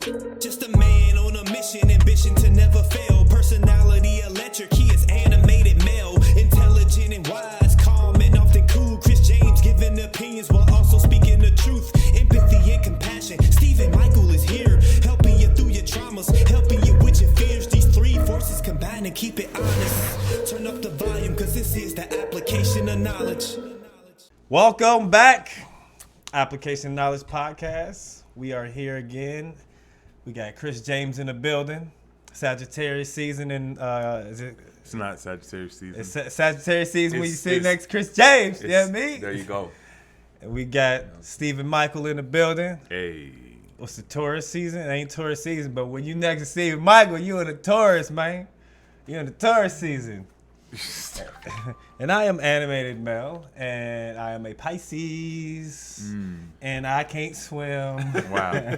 Just a man on a mission, ambition to never fail. Personality electric, he is animated male. Intelligent and wise, calm and often cool. Chris James giving opinions while also speaking the truth. Empathy and compassion. Stephen Michael is here, helping you through your traumas, helping you with your fears. These three forces combine and keep it honest. Turn up the volume, cause this is the application of knowledge. Welcome back. Application Knowledge Podcast. We are here again. We got Chris James in the building. Sagittarius season and is it? It's not Sagittarius season. It's Sagittarius season when you sit next to Chris James. You know what I mean? There you go. And we got Stephen Michael in the building. Hey. What's the Taurus season? It ain't Taurus season, but when you next to Stephen Michael, you in the Taurus, man. You in the Taurus season. And I am animated male, and I am a Pisces, and I can't swim. Wow.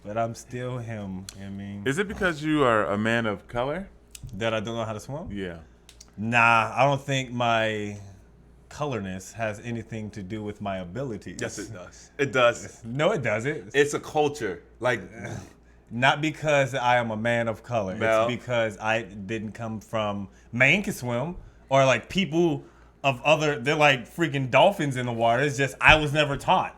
But I'm still him. You know what I mean? Is it because you are a man of color? That I don't know how to swim? Yeah. Nah, I don't think my colorness has anything to do with my abilities. Yes, it does. It does. No, it doesn't. It's a culture. Like, Not because I am a man of color. No. It's because I didn't come from Maine can swim, or like people of other, they're like freaking dolphins in the water. It's just I was never taught.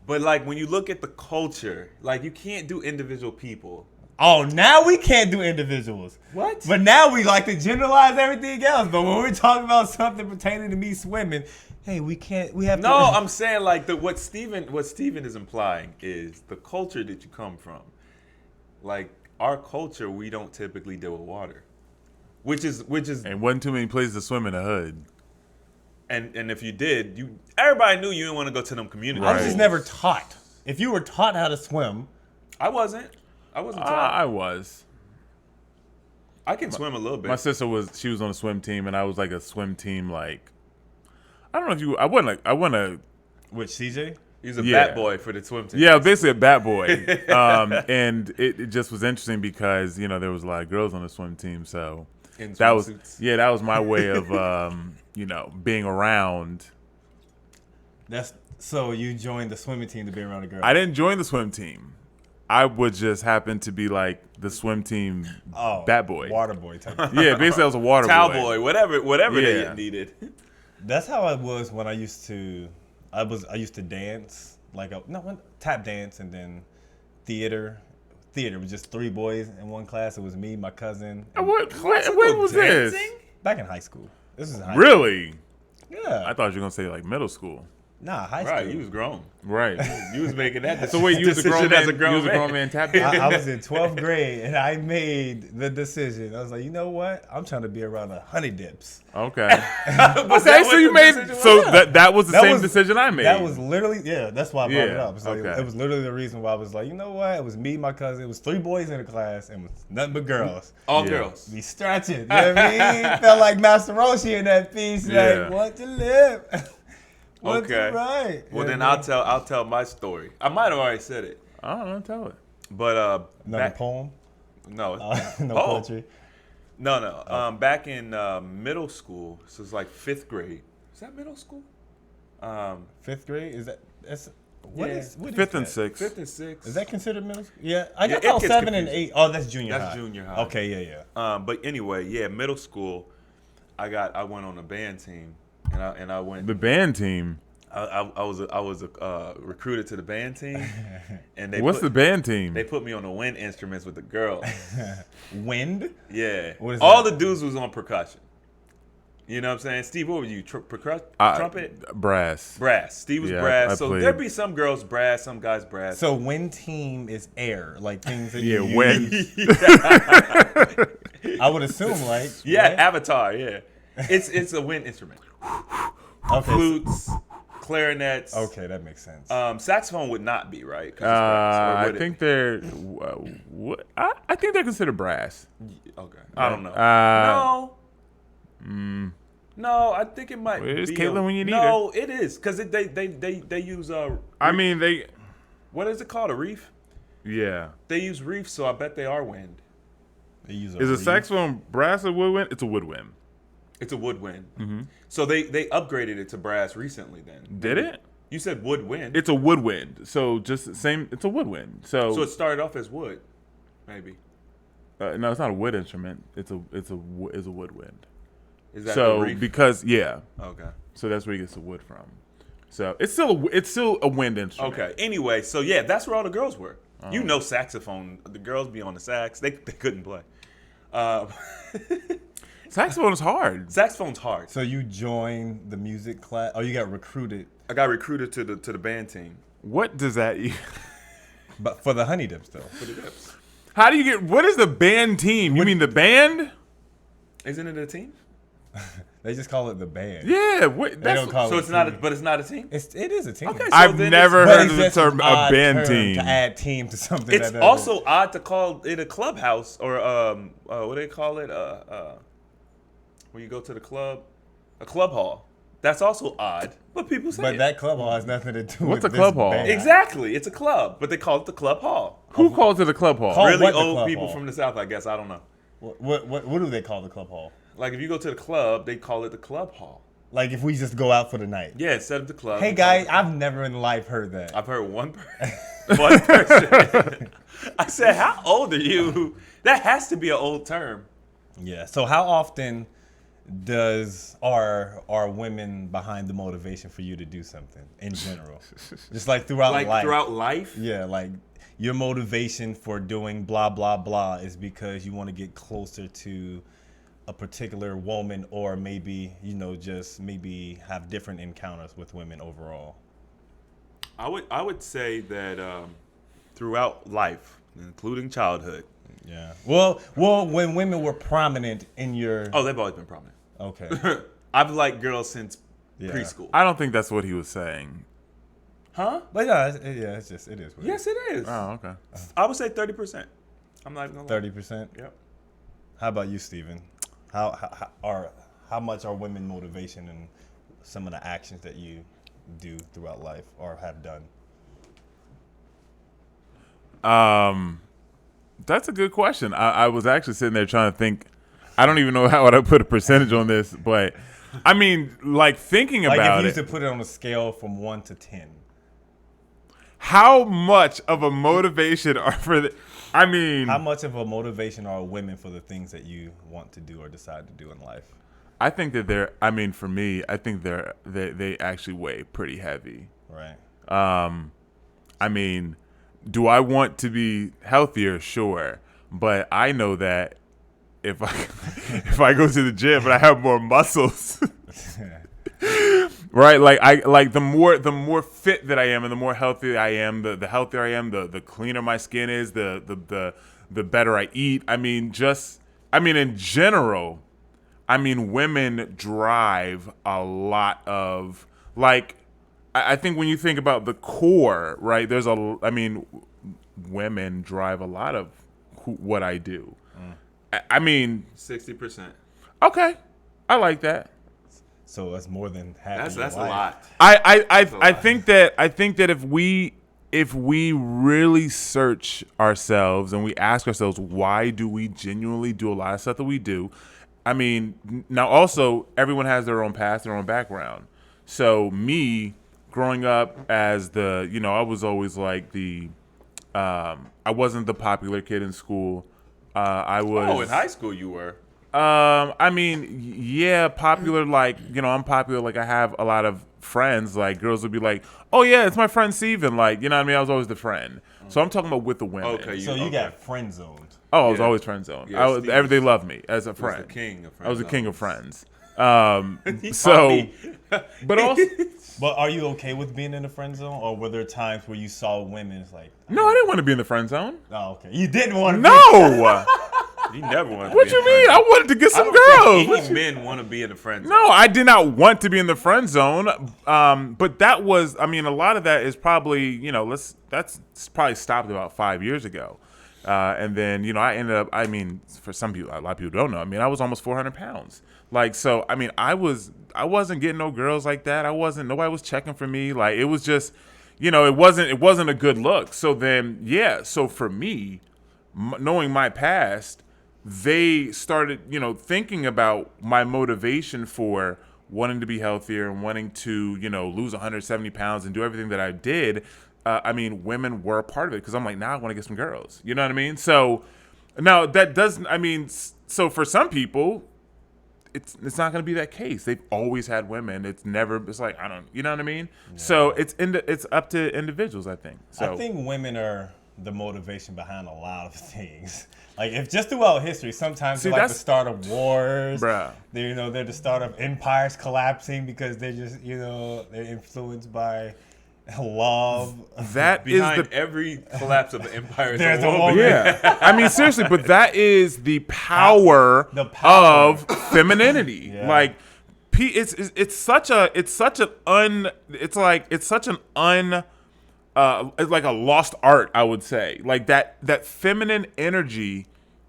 but like when you look at the culture, like you can't do individual people. Oh, now we can't do individuals. What? But now we like to generalize everything else. But when we're talking about something pertaining to me swimming, hey, we can't. We have to. No, I'm saying like what Steven is implying is the culture that you come from. Like our culture, we don't typically deal with water, which is And wasn't too many places to swim in the hood. and if you did, everybody knew you didn't want to go to them community. I was Right. just never taught. If you were taught how to swim, I wasn't taught. I was. I can swim a little bit. My sister she was on a swim team, and I was like a swim team, like, I don't know if I wasn't a, which CJ? He's a Yeah. bat boy for the swim team. yeah, basically a bat boy. And it just was interesting because, you know, there was a lot of girls on the swim team, so In that was, swimsuits. yeah, that was my way of, you know, being around. So you joined the swimming team to be around a girl. I didn't join the swim team. I would just happen to be like the swim team bat boy. Water boy type. Yeah, basically I was a water Towel boy. boy, whatever Yeah. they needed. That's how I was when I used to dance, tap dance, and then theater. Theater was just 3 boys in one class. It was me, my cousin. and- When was this? Back in high school. This is in high Really? school. Yeah. I thought you were gonna say like middle school. Nah, high school. Right, you was grown. Right. You was making that So wait, you was a grown decision man. You was a grown man tap dancing? I was in 12th grade, and I made the decision. I was like, you know what? I'm trying to be around the honey dips. Okay. Was Okay, that so what you the made decision was? so that was the That same was- decision I made. That was literally, that's why I brought it Yeah, up. It's like, okay. It was literally the reason why I was like, you know what? It was me, my cousin. It was 3 boys in the class, and it was nothing but girls. All Yeah. girls. Be stretching. You know what I mean? Felt like Master Roshi in that piece. Yeah. Like, what to live? What Okay. to write? Well, You then know what I I'll tell my story. I might have already said it, I don't know, tell it. but mean? Another poem? no, No Oh. poetry? no. Back in middle school, so it's like 5th grade. Is that middle school? 5th grade? Is that, what Yeah. is 5th and that? 6th. 5th and 6th. Is that considered middle school? Yeah, I Yeah, got it about gets 7 and confusing. 8. Oh, that's junior high. That's junior high. Okay, yeah. But anyway, yeah, middle school. I went on a band team, and I went. The band team. I was recruited to the band team, and they What's the band team? They put me on the wind instruments with the girls. Wind? Yeah, What is all that? the dudes was on percussion. You know what I'm saying? Steve, what were you? Trumpet? Brass. Brass. Steve was Yeah, brass. I So played. there'd be some girls brass, some guys brass. So wind team is air, like things that Yeah, you wind. use. I would assume, like yeah, right? Avatar. Yeah, it's a wind instrument. Okay. Flutes, clarinets. Okay, that makes sense. Saxophone would not be right. 'Cause it's brass, or I would it think be? they're. I think they're considered brass. Okay. I don't know. No, I think it might. It's be Caitlin when you need No, it is because they use I mean, they. what is it called, a reef? Yeah. They use reefs, so I bet they are wind. They use Is a reed. saxophone brass or woodwind? It's a woodwind. It's a woodwind. So they upgraded it to brass recently. Then Did it? You said woodwind. It's a woodwind. So just the same. It's a woodwind. So it started off as wood, maybe. No, it's not a wood instrument. It's a woodwind. Is that So the reef? because Okay. so that's where he gets the wood from. So it's still a wind instrument. Okay. Anyway, so yeah, that's where all the girls were. You know, saxophone. The girls be on the sax. They couldn't play. Saxophone is hard. Saxophone's hard. So you joined the music class? Oh, you got recruited, I got recruited to the band team What does that? but for the Honey Dips though. for the Dips. How do you get? What is the band team? You mean the band? Isn't it a team? They just call it the band. Yeah. What, They don't call So it. it's not. But it's not a team. It is a team. Okay, so I've then never But heard it's of the just term an a odd band term team. to add team to something. It's that also odd to call it a clubhouse or what do they call it? When you go to the club, a club hall. That's also odd, but people say But it. that club hall has nothing to do What's with a club this hall? band. Exactly, it's a club, but they call it the club hall. Who calls it a club hall? Call- Really what the old club people hall? from the South, I guess. I don't know. What do they call the club hall? Like if you go to the club, they call it the club hall. Like if we just go out for the night. Yeah, instead of the club. Hey they call guys, it- I've never in life heard that. I've heard one person. I said, "How old are you?" That has to be an old term. Yeah. So how often are women behind the motivation for you to do something in general? Just like throughout Like life. throughout life. Yeah, like your motivation for doing blah blah blah is because you want to get closer to a particular woman, or maybe just maybe have different encounters with women overall. I would say that throughout life, including childhood. Yeah. Well, when women were prominent in your. Oh, they've always been prominent. Okay. I've liked girls since Yeah. preschool. I don't think that's what he was saying. Huh? But yeah, it is. What Yes, it is. Oh, okay. I would say 30%. I'm not even gonna lie. 30%. Yep. How about you, Steven? How much are women motivation in some of the actions that you do throughout life or have done? That's a good question. I was actually sitting there trying to think. I don't even know how would I put a percentage on this, but I mean, like thinking Like if about you it. used to put it on a scale from 1 to 10. How much of a motivation are for the? I mean, How much of a motivation are women for the things that you want to do or decide to do in life? I think that they're. I mean, for me, I think they actually weigh pretty heavy. Right. I mean, do I want to be healthier? Sure, but I know that if I go to the gym and I have more muscles, right? Like the more fit that I am and the more healthy I am, the healthier I am, the cleaner my skin is, the better I eat. I mean, in general, I mean, women drive a lot of, like, I think when you think about the core, right, women drive a lot of what I do. I mean, 60%. okay, I like that. So that's more than half. That's a lot. I think that if we really search ourselves and we ask ourselves, why do we genuinely do a lot of stuff that we do? I mean, now also everyone has their own past, their own background. So me growing up as I was always like I wasn't the popular kid in school. I was. Oh, in high school you were. I mean, yeah, popular. Like, I'm popular. Like, I have a lot of friends. Like, girls would be like, "Oh yeah, it's my friend Steven." Like, you know what I mean? I was always the friend. So I'm talking about with the women. Okay, So you got friend zoned. Oh, I was Yeah. always friend zoned. Yeah, Steve They loved me as a was friend. the king of friends. I was the king of friends. He So, taught me. but also, But are you okay with being in the friend zone, or were there times where you saw women? It's like, no, I didn't want to be in the friend zone. oh, okay, you didn't want to. No. You never wanted to What be you in the mean? friend I wanted to get zone. some I don't girls. think any men want to be in the friend zone. No, I did not want to be in the friend zone. But that was, I mean, a lot of that is probably, that's probably stopped about 5 years ago. And then, I ended up, I mean, for some people, a lot of people don't know. I mean, I was almost 400 pounds. Like, so, I mean, I wasn't getting no girls like that. Nobody was checking for me. Like, it was just, it wasn't a good look. So then, yeah. So for me, knowing my past, they started, thinking about my motivation for wanting to be healthier and wanting to, lose 170 pounds and do everything that I did, women were a part of it because I'm like, now I want to get some girls. You know what I mean? So now that doesn't, so for some people, it's not going to be that case. They've always had women. It's like, you know what I mean? Yeah. So it's up to individuals, I think. So I think women are the motivation behind a lot of things. Like, if just throughout history, sometimes they're like the start of wars. Bruh. They're the start of empires collapsing because they're just, they're influenced by love. That behind every collapse of an empire. There's a woman. Yeah. Seriously, but that is the power of femininity. Yeah. Like, it's like a lost art, I would say. Like that feminine energy,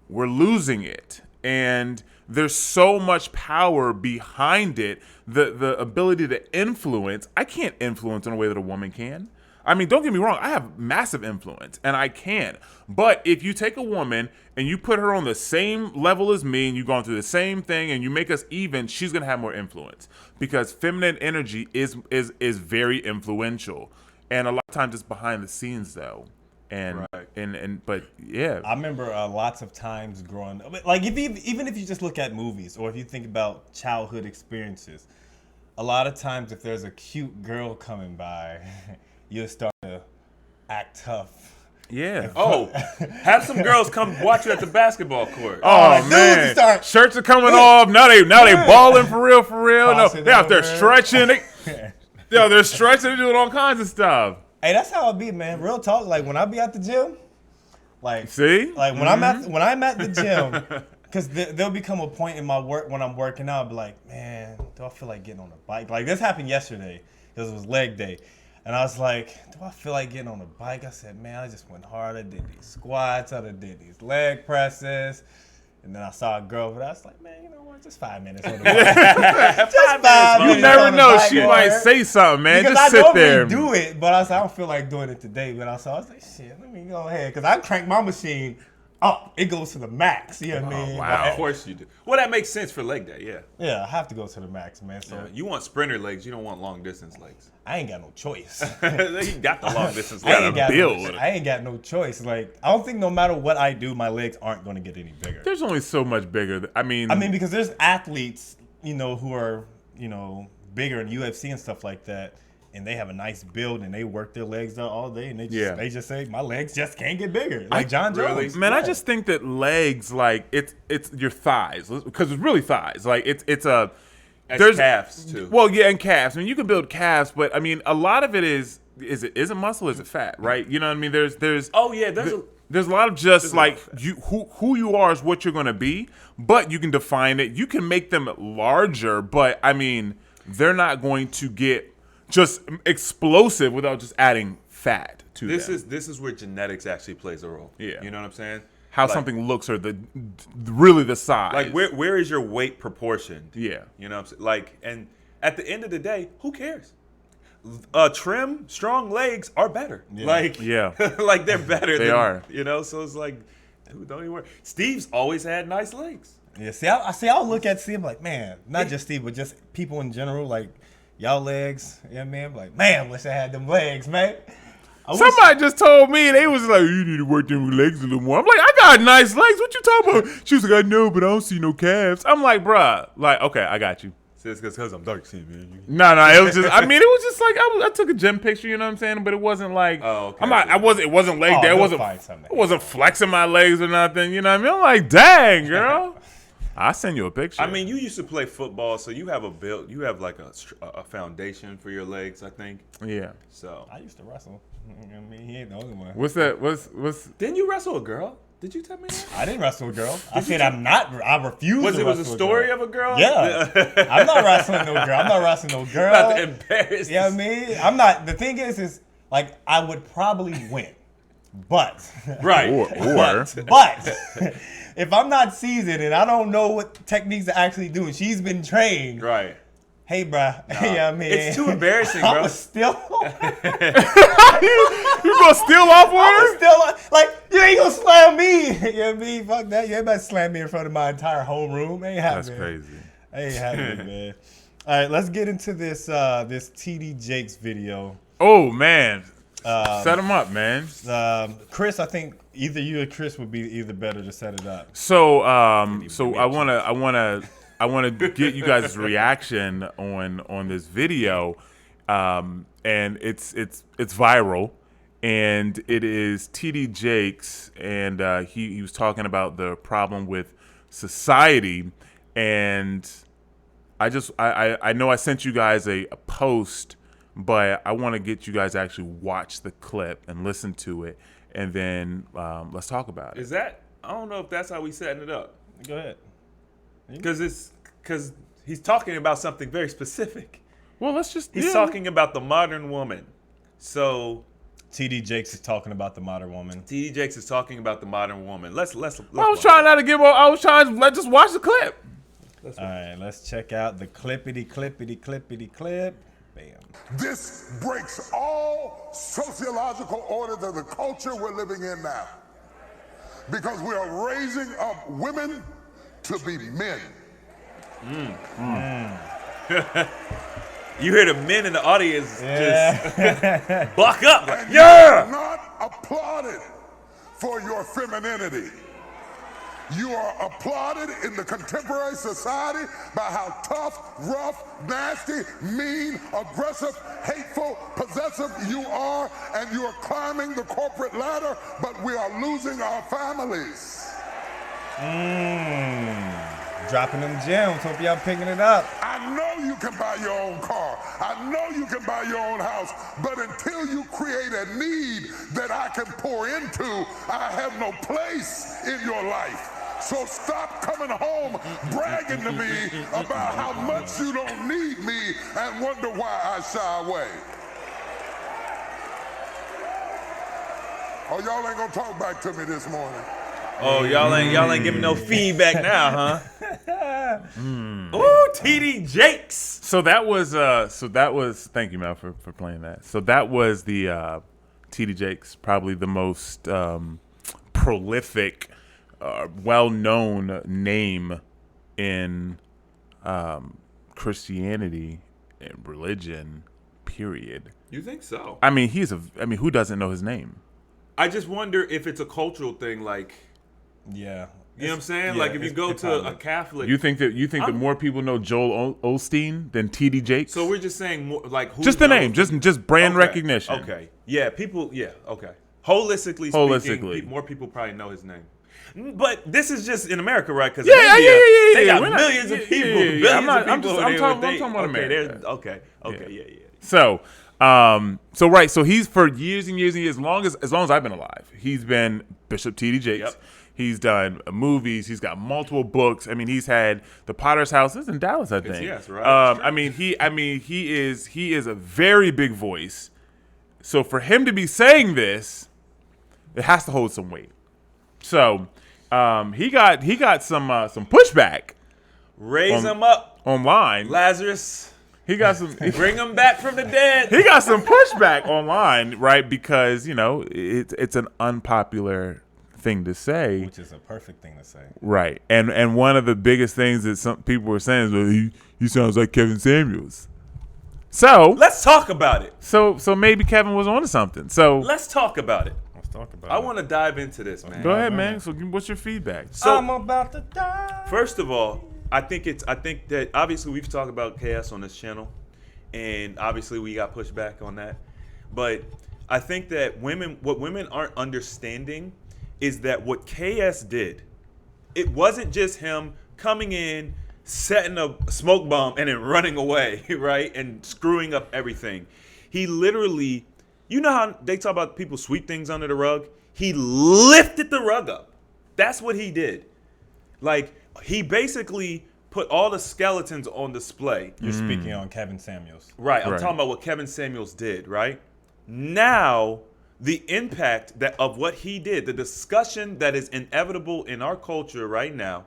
we're losing it, and there's so much power behind it. The ability to influence. I can't influence in a way that a woman can. Don't get me wrong. I have massive influence, and I can. But if you take a woman and you put her on the same level as me, and you've gone through the same thing, and you make us even, she's gonna have more influence because feminine energy is very influential. And a lot of times it's behind the scenes, though. But yeah. I remember lots of times growing up, like even if you just look at movies or if you think about childhood experiences, a lot of times if there's a cute girl coming by, you'll start to act tough. Yeah. Have some girls come watch you at the basketball court. Oh man, shirts are coming off. Now they balling for real. No, they out there stretching. They're stretching, they're doing all kinds of stuff. Hey, that's how it be, man. Real talk. Like when I be at the gym, like when I'm at the gym, because there'll become a point in my work when I'm working out, I'll be like, man, do I feel like getting on a bike? Like this happened yesterday because it was leg day, and I was like, do I feel like getting on a bike? I said, man, I just went hard. I did these squats, I did these leg presses. And then I saw a girl, but I was like, man, you know what? Just 5 minutes on the bike. Just 5 minutes. You never know. She might say something, man. Because just sit there. I normally do it, but I was like, I don't feel like doing it today. But I was like, shit, let me go ahead. Because I crank my machine up. It goes to the max. You know what I mean? Wow. Of course you do. Well, that makes sense for leg day, yeah. Yeah, I have to go to the max, man. So you want sprinter legs. You don't want long distance legs. I ain't got no choice. You got the long distance legs. I ain't got no choice. Like, I don't think no matter what I do, my legs aren't going to get any bigger. There's only so much bigger. I mean, because there's athletes, who are, bigger in UFC and stuff like that, and they have a nice build and they work their legs out all day, and they just say my legs just can't get bigger. Like John Jones. Man, I just think that legs, like it's your thighs, because it's really thighs. Like there's calves too. Well, yeah, and calves. You can build calves, but a lot of it is it muscle, is it fat, right? You know what I mean? There's a lot of just like who you are is what you're gonna be, but you can define it. You can make them larger, but they're not going to get just explosive without just adding fat to them. This is where genetics actually plays a role. Yeah, you know what I'm saying? How something looks, or really the size. Like where is your weight proportioned? Yeah, you know what I'm saying? Like, and at the end of the day, who cares? Trim, strong legs are better. Yeah. Like they're better. They are. So it's like, dude, don't even worry. Steve's always had nice legs. Yeah, I'll look at Steve like, man, not just Steve, but just people in general, like y'all legs. You know what I mean? I'm like, man, wish I had them legs, man. Somebody just told me, they was like, you need to work them legs a little more. I'm like, I got nice legs. What you talking about? She was like, I know, but I don't see no calves. I'm like, bruh, like, okay, I got you. It's because I'm dark skinned, man. No, it was just, it was just like, I took a gym picture, you know what I'm saying? But it wasn't like, it wasn't leg day. It wasn't flexing my legs or nothing, you know what I mean? I'm like, dang, girl. I'll send you a picture. You used to play football, so you have you have like a foundation for your legs, I think. Yeah. So I used to wrestle. He ain't the only one. What's that? What's? Didn't you wrestle a girl? Did you tell me that? I didn't wrestle a girl. I said I refuse to wrestle a story of a girl? Yeah. I'm not wrestling no girl. Not to embarrass. You know what I mean? I'm not. The thing is like, I would probably win. But. Right. But. If I'm not seasoned and I don't know what techniques to actually do, and she's been trained. Right. Hey, bruh. Nah, it's too embarrassing, bro. I'm still. You gonna steal off with her? Still, like, you ain't gonna slam me. You know what I mean? Fuck that. You ain't about to slam me in front of my entire homeroom. Ain't happening. That's crazy. Ain't happening, man. All right, let's get into this this TD Jakes video. Oh man, set him up, man. Chris, I think either you or Chris would be either better to set it up. So I wanna get you guys' reaction on this video, and it's viral, and it is TD Jakes, and he was talking about the problem with society, and I know I sent you guys a post, but I want to get you guys to actually watch the clip and listen to it, and then let's talk about it. Is that? I don't know if that's how we setting it up. Go ahead. Because he's talking about something very specific. Well, let's just. He's talking about the modern woman. So TD Jakes is talking about the modern woman. TD Jakes is talking about the modern woman. Let's I was trying not to give. I was trying to just watch the clip. All right, let's check out the clippity clip. Bam. This breaks all sociological orders of the culture we're living in now. Because we are raising up women to be men. You hear the men in the audience just buck up. Like, And you are not applauded for your femininity. You are applauded in the contemporary society by how tough, rough, nasty, mean, aggressive, hateful, possessive you are, and you are climbing the corporate ladder, but we are losing our families. Dropping them gems. Hope y'all picking it up. I know you can buy your own car. I know you can buy your own house. But until you create a need that I can pour into, I have no place in your life. So stop coming home bragging to me about how much you don't need me and wonder why I shy away. Oh, y'all ain't gonna talk back to me this morning. oh, y'all ain't giving no feedback now, huh? Ooh, TD Jakes. So that was thank you, Mel, for playing that. So that was the TD Jakes, probably the most prolific, well-known name in Christianity and religion, period. You think so? I mean, who doesn't know his name? I just wonder if it's a cultural thing, like, Yeah. you know what I'm saying? Yeah, Like if you go it's to a common. Catholic. You think that more people know Joel Osteen than TD Jakes? So we're just saying more, like who just the knows? name, just brand Okay, recognition. Okay. Yeah, people. Yeah. Okay. Holistically speaking, more people probably know his name. But this is just in America, right? Because Yeah. They got We're not- millions of people. yeah. Billions I'm of people. talking okay, about America. Okay. Yeah. So, so he's for years and years and years, as long as I've been alive, he's been Bishop T.D. Jakes. Yep. He's done movies. He's got multiple books. I mean, he's had the Potter's Houses in Dallas, I think. Yes, right. He is a very big voice. So for him to be saying this, it has to hold some weight. So, he got some pushback. Raise him up, online. Lazarus. He got some. Bring him back from the dead. He got some pushback online, right? Because it's an unpopular thing to say, Which is a perfect thing to say. right? And one of the biggest things that some people were saying is, well, he sounds like Kevin Samuels. So Let's talk about it. so maybe Kevin was onto something. So Let's talk about it. Let's talk about I it. want to dive into this, man. go ahead, man. So what's your feedback? So I'm about to die. first of all, I think that obviously we've talked about chaos on this channel, and obviously we got pushback on that. But I think that what women aren't understanding is that what KS did, it wasn't just him coming in, setting a smoke bomb, and then running away, right? And screwing up everything. He literally, you know how they talk about people sweep things under the rug? He lifted the rug up. That's what he did. Like, he basically put all the skeletons on display. You're speaking on Kevin Samuels. Right. I'm Right. talking about what Kevin Samuels did, right? Now, the impact of what he did, the discussion that is inevitable in our culture right now,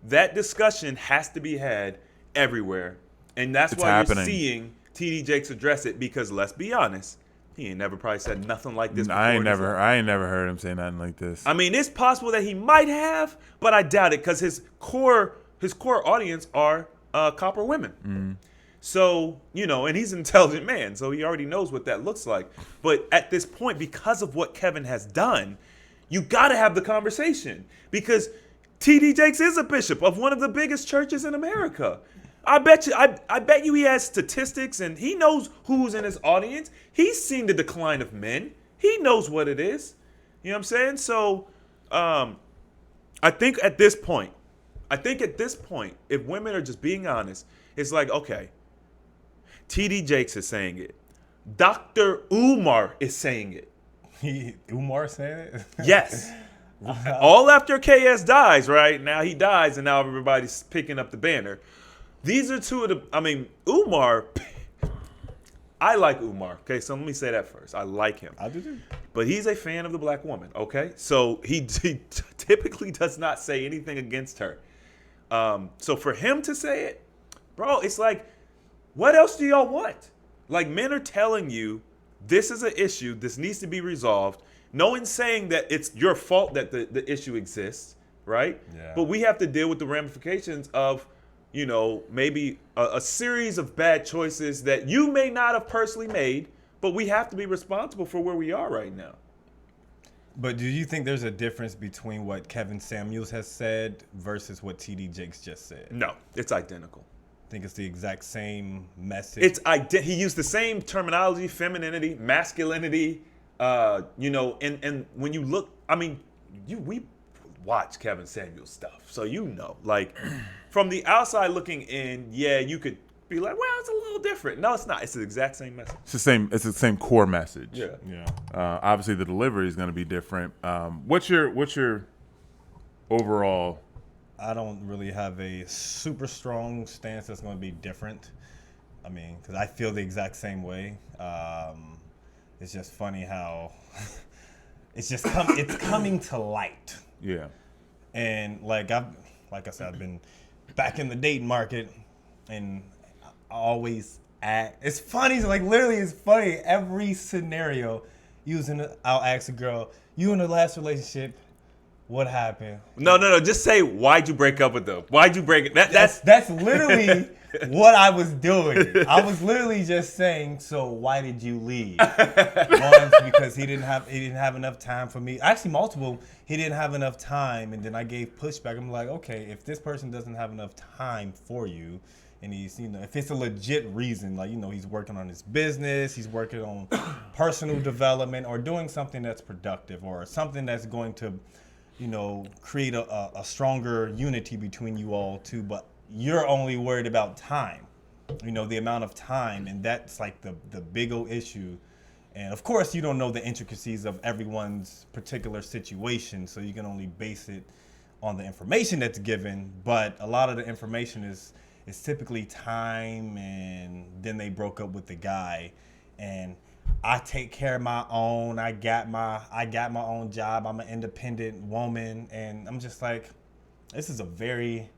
that discussion has to be had everywhere. And that's why happening. you're seeing TD Jakes address it, because let's be honest, he ain't never probably said nothing like this before. I ain't in his never heard him say nothing like this. I mean, it's possible that he might have, but I doubt it, because his core audience are copper women. So, and he's an intelligent man, so he already knows what that looks like. But at this point, because of what Kevin has done, you got to have the conversation. Because T.D. Jakes is a bishop of one of the biggest churches in America. I bet you he has statistics and he knows who's in his audience. He's seen the decline of men. He knows what it is. You know what I'm saying? So I think at this point, if women are just being honest, it's like, okay, T.D. Jakes is saying it. Dr. Umar is saying it. Umar saying it? Yes. All after KS dies, right? Now he dies and now everybody's picking up the banner. These are two of the, Umar, I like Umar, okay? So let me say that first. I like him. I do too. But he's a fan of the black woman, okay? So he typically does not say anything against her. So for him to say it, bro, it's like, what else do y'all want? Like, men are telling you this is an issue, this needs to be resolved. No one's saying that it's your fault that the issue exists, right? Yeah. But we have to deal with the ramifications of, maybe a series of bad choices that you may not have personally made, but we have to be responsible for where we are right now. But do you think there's a difference between what Kevin Samuels has said versus what T.D. Jakes just said? No, it's identical. I think it's the exact same message. He used the same terminology, femininity, masculinity, and when you look, we watch Kevin Samuels stuff, so like from the outside looking in, yeah, you could be like, well, it's a little different. No, it's not. It's the exact same message. It's the same core message. Yeah. Obviously, the delivery is going to be different. What's your overall? I don't really have a super strong stance that's going to be different. Because I feel the exact same way. It's just funny how it's coming to light. Yeah. And like I said, I've been back in the dating market, and I always act. It's funny, literally, it's funny. Every scenario, I'll ask a girl, "You in the last relationship? What happened?" No. Just say, why'd you break up with them? Why'd you break it? That's literally what I was doing. I was literally just saying, so why did you leave? Once, because he didn't have enough time for me. Actually, multiple. He didn't have enough time, and then I gave pushback. I'm like, okay, if this person doesn't have enough time for you, and he's, if it's a legit reason, like, he's working on his business, he's working on personal development, or doing something that's productive, or something that's going to, create a stronger unity between you all too, but you're only worried about time, the amount of time, and that's like the big old issue. And of course, you don't know the intricacies of everyone's particular situation, so you can only base it on the information that's given. But a lot of the information is typically time, and then they broke up with the guy, and I take care of my own. I got my own job. I'm an independent woman, and I'm just like, this is a very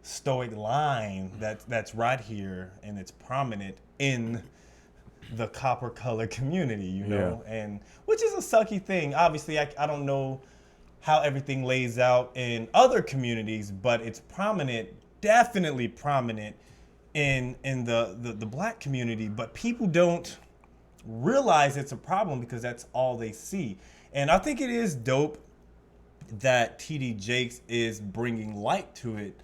stoic line that's right here, and it's prominent in the copper color community, and which is a sucky thing. Obviously, I don't know how everything lays out in other communities, but it's prominent, definitely prominent in the black community. But people don't realize it's a problem because that's all they see. And I think it is dope that T.D. Jakes is bringing light to it,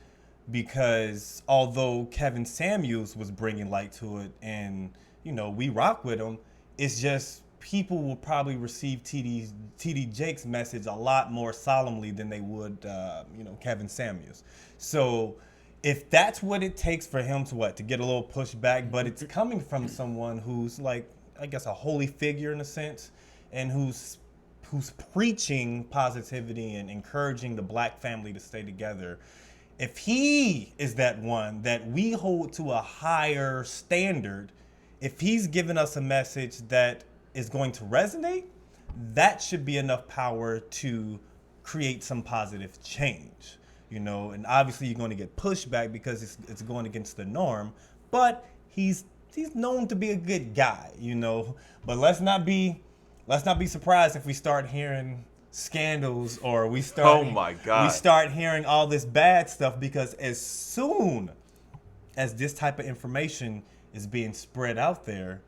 because although Kevin Samuels was bringing light to it, and we rock with him, it's just people will probably receive T.D. Jakes' message a lot more solemnly than they would Kevin Samuels. So if that's what it takes for him to get a little pushback, but it's coming from someone who's like, I guess, a holy figure in a sense, and who's preaching positivity and encouraging the black family to stay together. If he is that one that we hold to a higher standard, if he's giving us a message that is going to resonate, that should be enough power to create some positive change, and obviously you're going to get pushback because it's going against the norm, but he's known to be a good guy, but let's not be surprised if we start hearing scandals, or we start Oh my God. we start hearing all this bad stuff, because as soon as this type of information is being spread out there,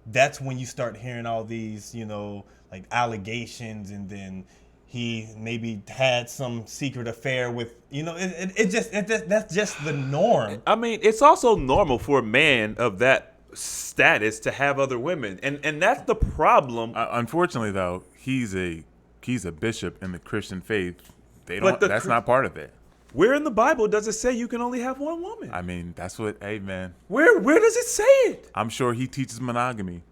that's when you start hearing all these, like allegations, and then he maybe had some secret affair with, that's just the norm. I mean, it's also normal for a man of that status to have other women, and that's the problem. Unfortunately, though, he's a bishop in the Christian faith. That's not part of it. Where in the Bible does it say you can only have one woman? I mean, that's what. Hey, man. Where does it say it? I'm sure he teaches monogamy.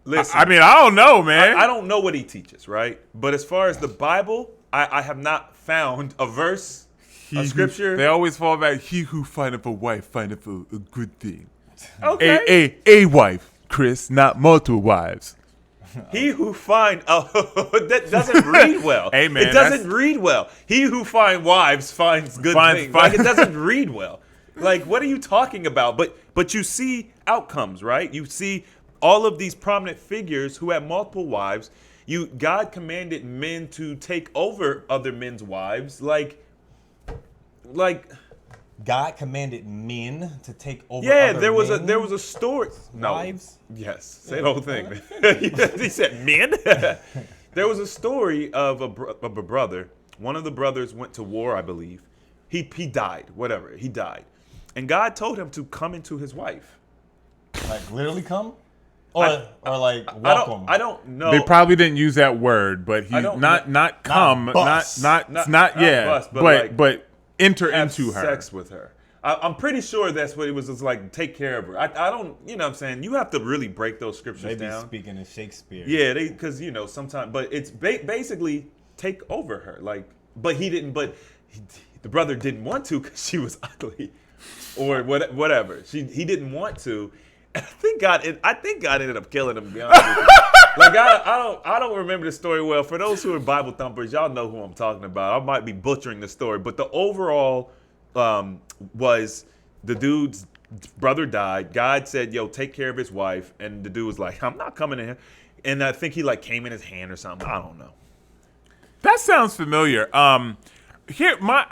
Listen, I mean, I don't know, man. I don't know what he teaches, right? But as far as the Bible, I have not found a verse, a scripture. They always fall back. He who findeth a wife findeth a good thing. Okay. A wife, Chris, not multiple wives. He who find that doesn't read well. Hey, man, it doesn't read well. He who find wives finds good things. Like, it doesn't read well. Like, what are you talking about? But you see outcomes, right? You see all of these prominent figures who had multiple wives. God commanded men to take over other men's wives. Like God commanded men to take over. Yeah, other there was men's a story. No. wives. Yes, say the whole thing. He said men. There was a story of a brother. One of the brothers went to war, I believe. He died. Whatever, he died, and God told him to come into his wife. Like literally come, or like welcome. I don't know. They probably didn't use that word, but he not come, bust. not bust, but enter have into her. sex with her. I'm pretty sure that's what it was. It's like take care of her. I don't, you know what I'm saying? You have to really break those scriptures They be down. speaking in Shakespeare. Yeah, because sometimes, but it's basically take over her. Like, but he didn't. But the brother didn't want to because she was ugly, or whatever. He didn't want to. And I think God ended up killing him. To be honest with you. Like I don't remember the story well. For those who are Bible thumpers, y'all know who I'm talking about. I might be butchering the story, but the overall was the dude's brother died. God said, "Yo, take care of his wife," and the dude was like, "I'm not coming in here." And I think he like came in his hand or something. I don't know. That sounds familiar. Here, my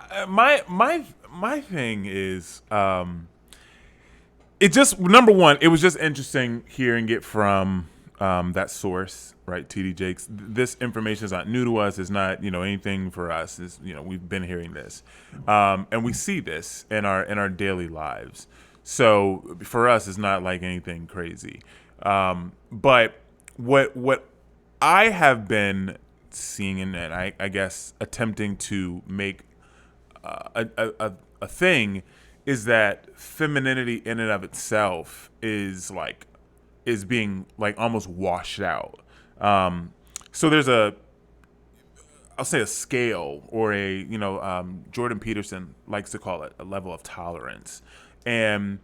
thing is, it just number one, it was just interesting hearing it from that source, right? TD Jakes. This information is not new to us. It's not anything for us. It's, we've been hearing this, and we see this in our daily lives. So for us, it's not like anything crazy. But what I have been seeing, and I guess attempting to make a thing, is that femininity in and of itself is being like almost washed out. So there's I'll say a scale, or Jordan Peterson likes to call it a level of tolerance, and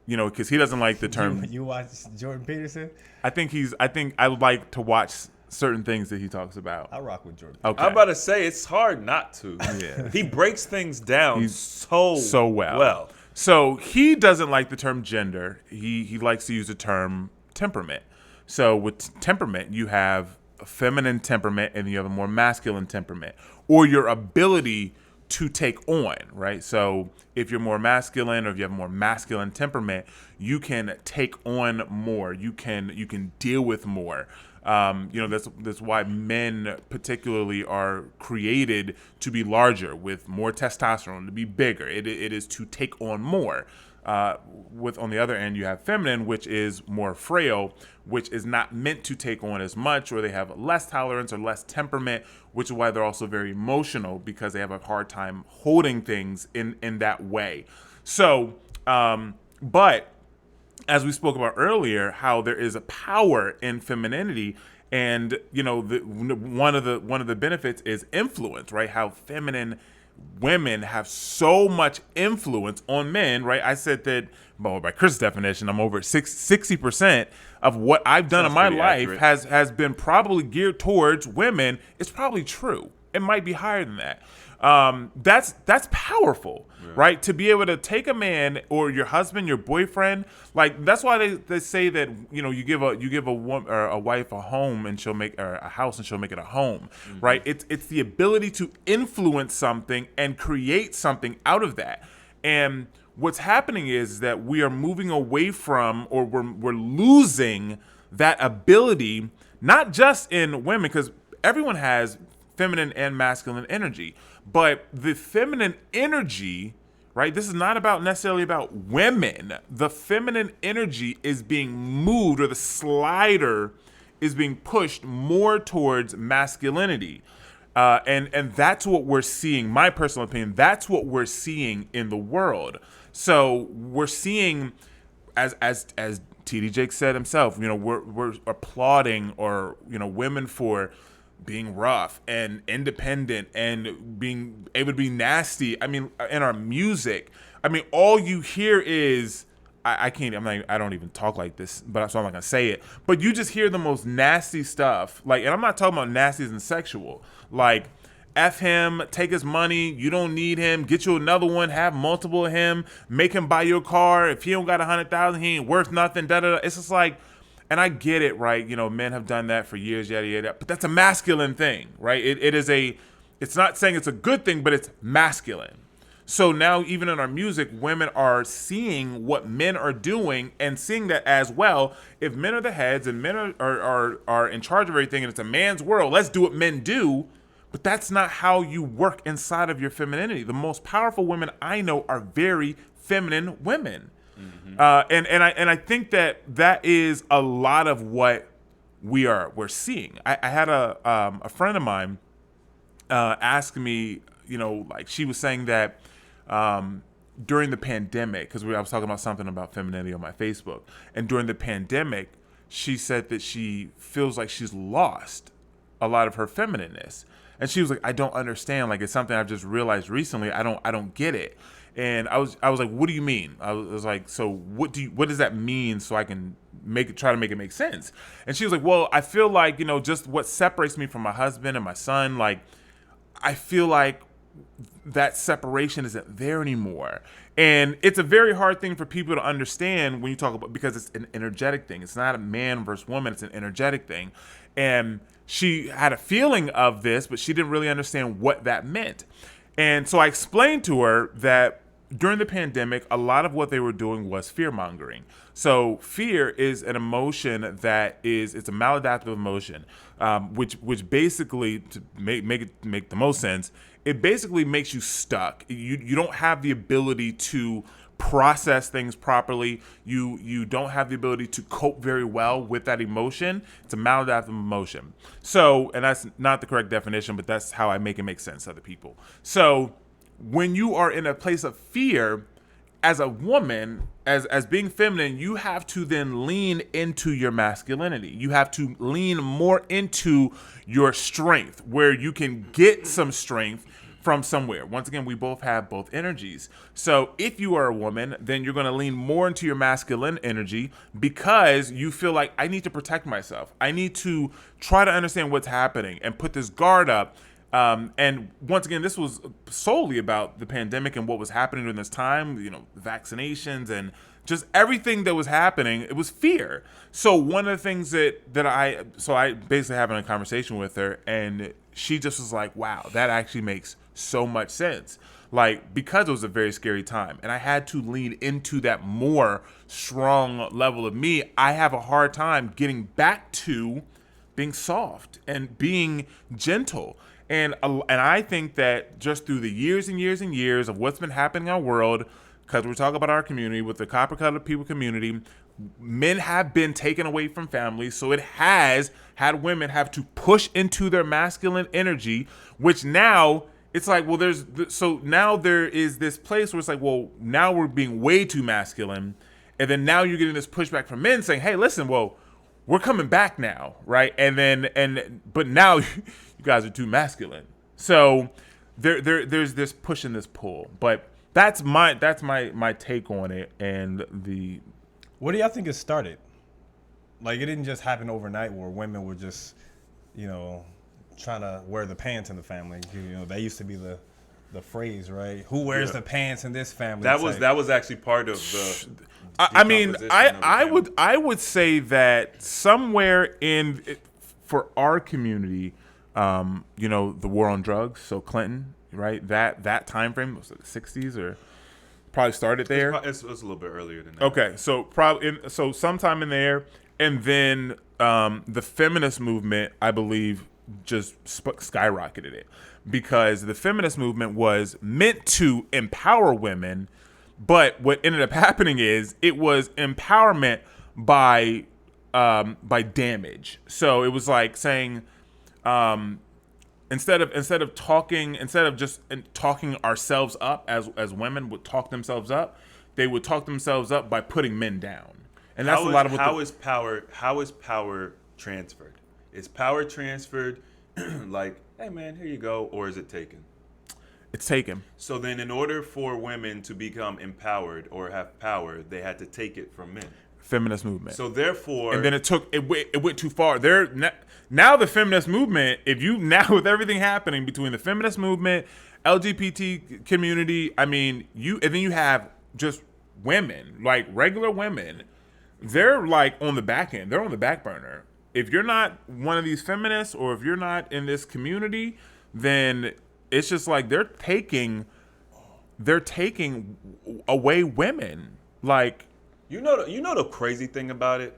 because he doesn't like the term. You watch Jordan Peterson? I think I would like to watch certain things that he talks about. I rock with Jordan. Okay. I'm about to say it's hard not to. Yeah. He breaks things down so well. So he doesn't like the term gender. He likes to use the term temperament. So with temperament, you have a feminine temperament and you have a more masculine temperament, or your ability to take on, right? So if you're more masculine, or if you have a more masculine temperament, you can take on more. You can deal with more. That's why men particularly are created to be larger, with more testosterone, to be bigger. It is to take on more. On the other end, you have feminine, which is more frail, which is not meant to take on as much, or they have less tolerance or less temperament, which is why they're also very emotional, because they have a hard time holding things in that way. So, but as we spoke about earlier, how there is a power in femininity, and one of the benefits is influence, right? How feminine women have so much influence on men, right? I said that, well, by Chris' definition, I'm over 60% of what I've done in my life has been probably geared towards women. It's probably true. It might be higher than that. That's powerful, right? To be able to take a man, or your husband, your boyfriend, like that's why they say that you give a woman or a wife a home, and she'll make, or a house, and she'll make it a home, right? It's the ability to influence something and create something out of that. And what's happening is that we are moving away from, or we're losing that ability, not just in women, because everyone has feminine and masculine energy, but the feminine energy, right? This is not about necessarily about women. The feminine energy is being moved, or the slider is being pushed more towards masculinity. And that's what we're seeing, my personal opinion, that's what we're seeing in the world. So we're seeing, as TD Jake said himself, we're applauding, or, women for being rough and independent and being able to be nasty. I mean, in our music, I mean, all you hear is, I don't even talk like this, but so I'm not gonna say it. But you just hear the most nasty stuff. Like, and I'm not talking about nasty as in sexual. Like, F him, take his money, you don't need him, get you another one, have multiple of him, make him buy your car. If he don't got 100,000, he ain't worth nothing, da-da-da. It's just like, and I get it, right? Men have done that for years, yada, yada. But that's a masculine thing, right? It's not saying it's a good thing, but it's masculine. So now, even in our music, women are seeing what men are doing and seeing that as well. If men are the heads and men are in charge of everything, and it's a man's world, let's do what men do. But that's not how you work inside of your femininity. The most powerful women I know are very feminine women. Mm-hmm. And I think that is a lot of what we're seeing. I had a friend of mine ask me, like, she was saying that during the pandemic, because I was talking about something about femininity on my Facebook, and during the pandemic, she said that she feels like she's lost a lot of her feminineness. And she was like, I don't understand. Like, it's something I've just realized recently. I don't get it. And I was like, what do you mean? I was like, so what does that mean, so I can try to make it make sense? And she was like, well, I feel like, just what separates me from my husband and my son, like, I feel like that separation isn't there anymore. And it's a very hard thing for people to understand when you talk about, because it's an energetic thing. It's not a man versus woman. It's an energetic thing. And she had a feeling of this, but she didn't really understand what that meant. And so I explained to her that during the pandemic, a lot of what they were doing was fear mongering. So fear is an emotion it's a maladaptive emotion, which basically, to make the most sense, it basically makes you stuck. You don't have the ability to process things properly. You don't have the ability to cope very well with that emotion. It's a maladaptive emotion. So, and that's not the correct definition, but that's how I make it make sense to other people. So when you are in a place of fear, as a woman, as being feminine, you have to then lean into your masculinity. You have to lean more into your strength, where you can get some strength from somewhere. Once again, we both have both energies. So if you are a woman, then you're going to lean more into your masculine energy, because you feel like, I need to protect myself. I need to try to understand what's happening and put this guard up. And once again, this was solely about the pandemic and what was happening during this time, vaccinations and just everything that was happening. It was fear. So one of the things I basically having a conversation with her, and she just was like, wow, that actually makes so much sense. Like, because it was a very scary time and I had to lean into that more strong level of me, I have a hard time getting back to being soft and being gentle. And I think that just through the years and years and years of what's been happening in our world, because we're talking about our community, with the copper-colored people community, men have been taken away from families, so it has had women have to push into their masculine energy, which now it's like, well, now there is this place where it's like, well, now we're being way too masculine, and then now you're getting this pushback from men saying, hey, listen, well, we're coming back now, right? But now you guys are too masculine. So there's this push and this pull. But that's my take on it. And what do y'all think it started? Like, it didn't just happen overnight where women were just, trying to wear the pants in the family. That used to be the phrase, right? Who wears the pants in this family? That was actually part of the. I would say that somewhere for our community, the war on drugs. So Clinton, right? That time frame was the 60s or Probably started there. It's a little bit earlier than that. Okay, so probably so sometime in there, and then the feminist movement, I believe, just skyrocketed it, because the feminist movement was meant to empower women, but what ended up happening is it was empowerment by damage. So it was like saying, instead of just talking ourselves up as women would talk themselves up, they would talk themselves up by putting men down. And that's how is power transferred? Is power transferred like, hey man, here you go, or is it taken? It's taken. So then in order for women to become empowered or have power, they had to take it from men. Feminist movement. So therefore, and then it went too far. Now the feminist movement, with everything happening between the feminist movement, LGBT community, and then you have just women, like regular women, they're like on the back end. They're on the back burner. If you're not one of these feminists, or if you're not in this community, then it's just like they're taking away women. Like, you know the crazy thing about it?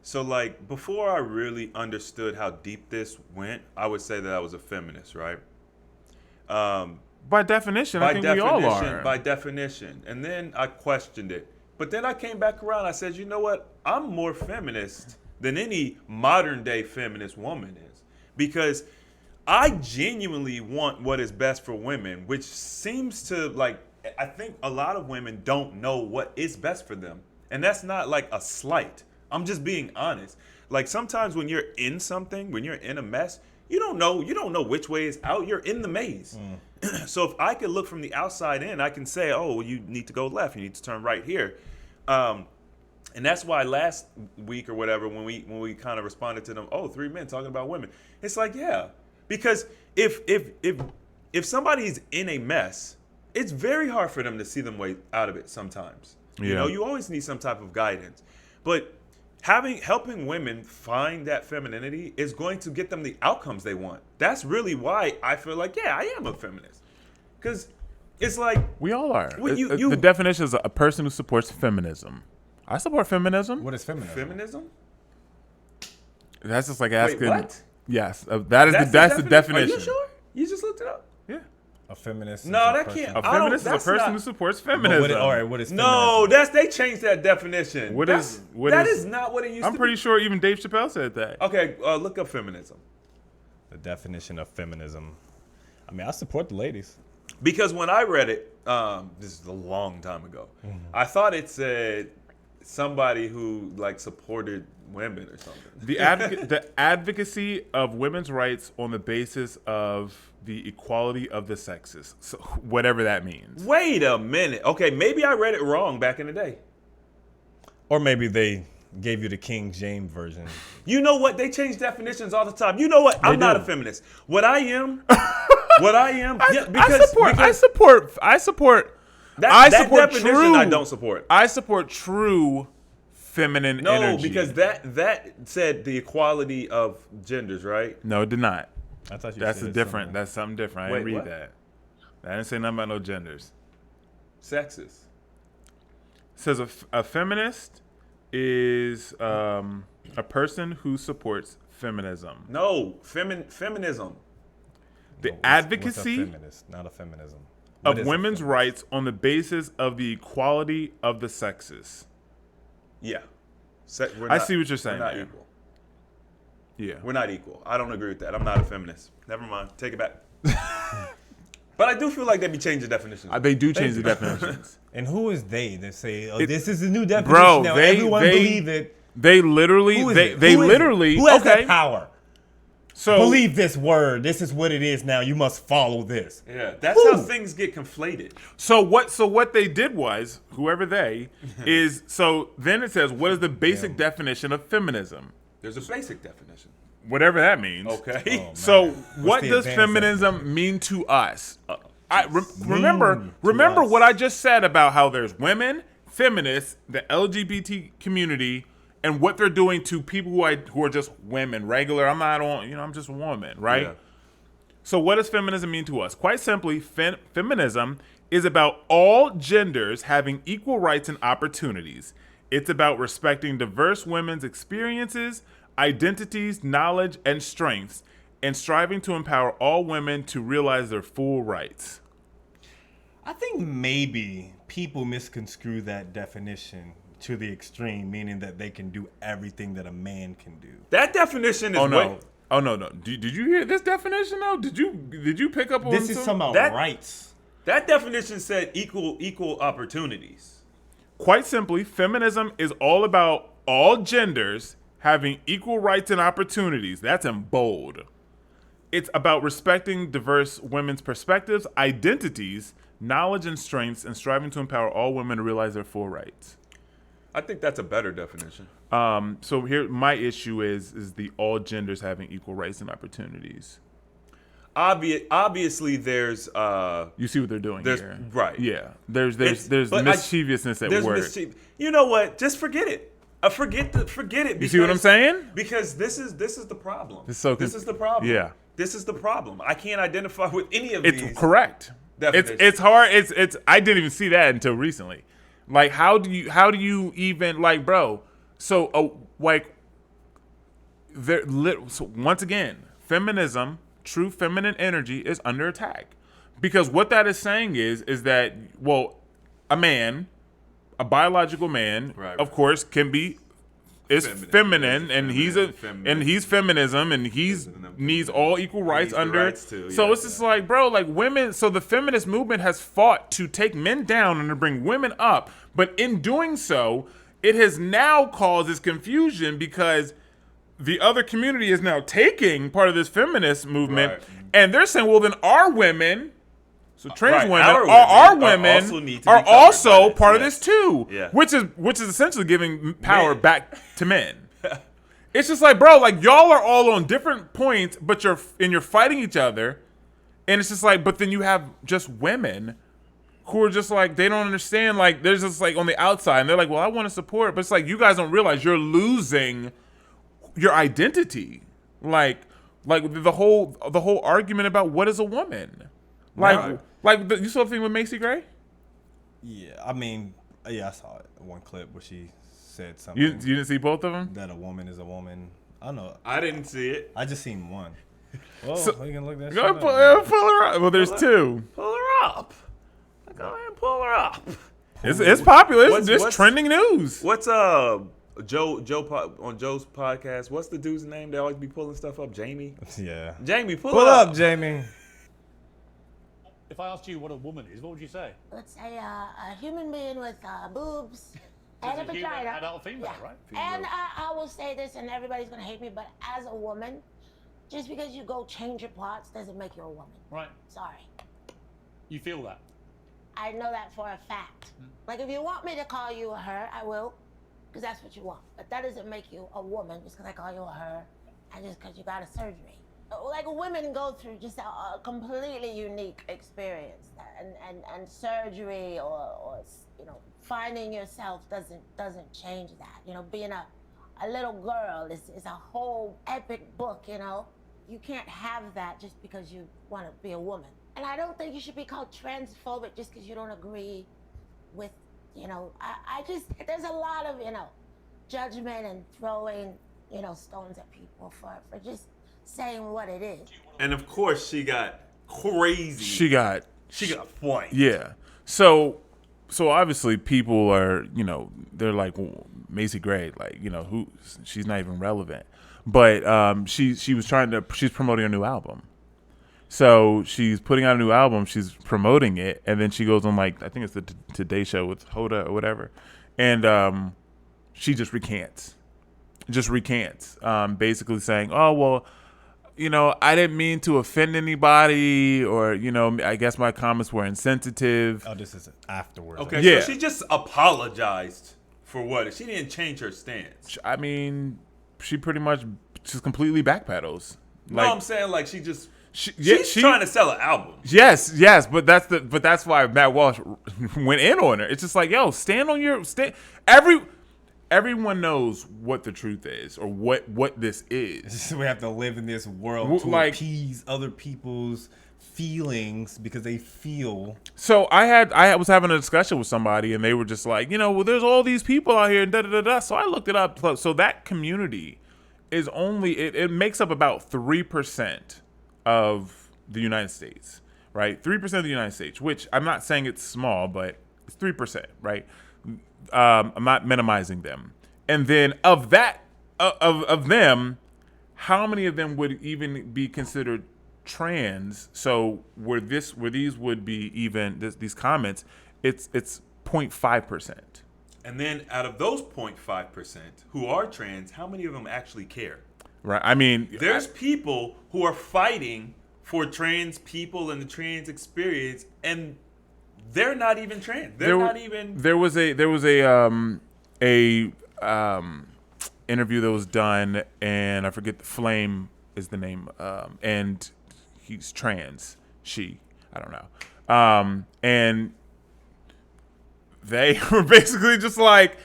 So like, before I really understood how deep this went, I would say that I was a feminist, right? By definition, I think we all are. By definition. And then I questioned it. But then I came back around. I said, you know what? I'm more feminist than any modern day feminist woman is. Because I genuinely want what is best for women, which seems to, like, I think a lot of women don't know what is best for them. And that's not like a slight. I'm just being honest. Like, sometimes when you're in something, when you're in a mess, you don't know which way is out. You're in the maze. So if I could look from the outside in, I can say, oh, you need to go left. You need to turn right here. And that's why last week or whatever, when we kind of responded to them, 3 men talking about women. It's like, yeah, because if somebody's in a mess, it's very hard for them to see them way out of it sometimes. Yeah. You know, you always need some type of guidance. But helping women find that femininity is going to get them the outcomes they want. That's really why I feel like, yeah, I am a feminist. Because it's like, we all are. You, the definition is a person who supports feminism. I support feminism. What is feminism? Feminism? That's just like asking. Wait, what? Yes, that's the definition. Are you sure? You just looked it up? Yeah. A feminist. No, that can't. A feminist is a person who supports feminism. What is feminism? No, they changed that definition. That is not what it used to be. I'm pretty sure even Dave Chappelle said that. Okay, look up feminism. The definition of feminism. I mean, I support the ladies. Because when I read it, this is a long time ago, I thought it said somebody who like supported women or something. The advocacy of women's rights on the basis of the equality of the sexes. So whatever that means. Wait a minute. Okay, maybe I read it wrong back in the day. Or maybe they gave you the King James version. You know what? They change definitions all the time. You know what? I'm not a feminist. What I am, I support that definition true. I don't support. I support true feminine energy. No, because that said the equality of genders, right? No, it did not. I thought you That's said different. That's something different. I didn't read what? that. I didn't say nothing about no genders. Sexist. It says a feminist is a person who supports feminism. No, feminism. Advocacy what's a feminist, not a feminism. of women's rights on the basis of the equality of the sexes. Yeah. I see what you're saying. We're not there. equal. Yeah. We're not equal. I don't agree with that. I'm not a feminist. Never mind. Take it back. But I do feel like they be changing definitions. They do change the definitions. And who is they that say, this is the new definition? Bro, now everyone believe it. They literally, Who is they it? literally, Who has okay. that power? So Believe this word. This is what it is now. You must follow this. Yeah, that's how things get conflated. So what they did was, whoever they is, so then it says, what is the basic definition of feminism? There's a basic definition. Whatever that means. Okay. So what the does advanced feminism mean to us? Remember what I just said about how there's women, feminists, the LGBT community, and what they're doing to people who are just women, regular. I'm not on, I'm just a woman, right? Yeah. So what does feminism mean to us? Quite simply, feminism is about all genders having equal rights and opportunities. It's about respecting diverse women's experiences, identities, knowledge, and strengths, and striving to empower all women to realize their full rights. I think maybe people misconstrue that definition to the extreme, meaning that they can do everything that a man can do. That definition is Oh no. Did you hear this definition though? Did you pick up on This is some- about That- rights. That definition said equal opportunities. Quite simply, feminism is all about all genders having equal rights and opportunities. That's in bold. It's about respecting diverse women's perspectives, identities, knowledge, and strengths, and striving to empower all women to realize their full rights. I think that's a better definition. So here, my issue is the all genders having equal rights and opportunities. Obviously, there's You see what they're doing there's here, right. Yeah, there's but mischievousness at there's work. You know what? Just forget it. Forget it. You see what I'm saying? Because this is the problem. It's so this is the problem. Yeah. This is the problem. I can't identify with any of It's these. correct. definitions. It's hard. It's. I didn't even see that until recently. Like, how do you even, like, bro? So like, so once again, feminism, true feminine energy, is under attack, because what that is saying is that, well, a man, a biological man, Right. of course, can be is feminine, and he's feminism, and he's needs all equal rights the under. rights too, So yeah, it's just like, bro, like, women. So the feminist movement has fought to take men down and to bring women up, but in doing so, it has now caused this confusion because the other community is now taking part of this feminist movement, Right. and they're saying, well, then our women. So trans Right, women, our women women also need to be are covered by also this, part of yes. this too, Yeah. which is essentially giving power Men. back to men. It's just like, bro, like, y'all are all on different points, but you're fighting each other, and it's just like, but then you have just women who are just like, they don't understand, like, they're just like on the outside, and they're like, well, I want to support, but it's like, you guys don't realize you're losing your identity, like the whole argument about what is a woman, Right. you saw the thing with Macy Gray. Yeah, I mean, yeah, I saw it. One clip where she said something You didn't see both of them? that a woman is a woman. I don't know. I didn't see it. I just seen one. Well, So- we can look that shit Go up. pull her up. Well, there's two. Pull her up. Go ahead and pull her up. It's popular. It's What's- trending news. What's Joe on Joe's podcast? What's the dude's name that always be pulling stuff up? Jamie. Yeah. Jamie, pull Pull it up, Jamie. If I asked you what a woman is, what would you say? Let's say a human being with boobs and a It's a human vagina. adult female, right? And I will say this, and everybody's gonna hate me, but as a woman, just because you go change your parts doesn't make you a woman. Right. Sorry. You feel that? I know that for a fact. Like, if you want me to call you a her, I will, because that's what you want. But that doesn't make you a woman just because I call you a her and just because you got a surgery. Like, women go through just a completely unique experience, and surgery or you know, finding yourself doesn't change that. You know, being a little girl is a whole epic book. You know, you can't have that just because you want to be a woman. And I don't think you should be called transphobic just because you don't agree with, you know, I just, there's a lot of, you know, judgment and throwing, you know, stones at people for just saying what it is. And of course, she got crazy. She got white. yeah. So obviously people are, you know, they're like, well, Macy Gray, like, you know, she's not even relevant. But she's promoting a new album. So she's putting out a new album, she's promoting it, and then she goes on, like, I think it's the Today Show with Hoda or whatever, and she just recants, basically saying, oh, well, you know, I didn't mean to offend anybody, or, you know, I guess my comments were insensitive. Oh, this is afterwards. Okay, Yeah. so she just apologized for what? She didn't change her stance. I mean, she pretty much just completely backpedals. No, Like, I'm saying, like, she's she trying to sell an album. Yes, but that's why Matt Walsh went in on her. It's just like, yo, stand on your everyone knows what the truth is or what this is. We have to live in this world to Like- appease other people's feelings because they feel. So I was having a discussion with somebody and they were just like, well, there's all these people out here and da da da da. So I looked it up. So that community is only it makes up about 3% of the United States, right? 3% of the United States, which I'm not saying it's small, but it's 3%, right? I'm not minimizing them. And then of that, of them, how many of them would even be considered trans? So where these would be even these comments, it's 0.5%. And then out of those 0.5% who are trans, how many of them actually care? Right. I mean, There's people who are fighting for trans people and the trans experience, and they're not even trans. They're not even. There was a interview that was done, and I forget, the Flame is the name, and he's trans. I don't know. And they were basically just like,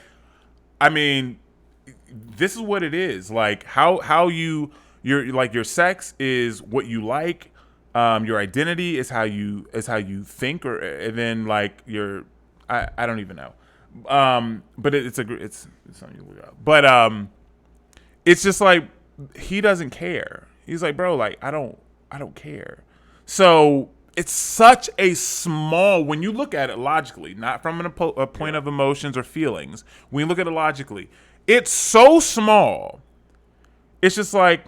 I mean, this is what it is. Like how your sex is what you like. Your identity is how you think, and then like I don't even know. But it's something you look up. But it's just like he doesn't care. He's like, bro, like I don't care. So it's such a small, when you look at it logically, not from a point of emotions or feelings. When you look at it logically, it's so small. It's just like,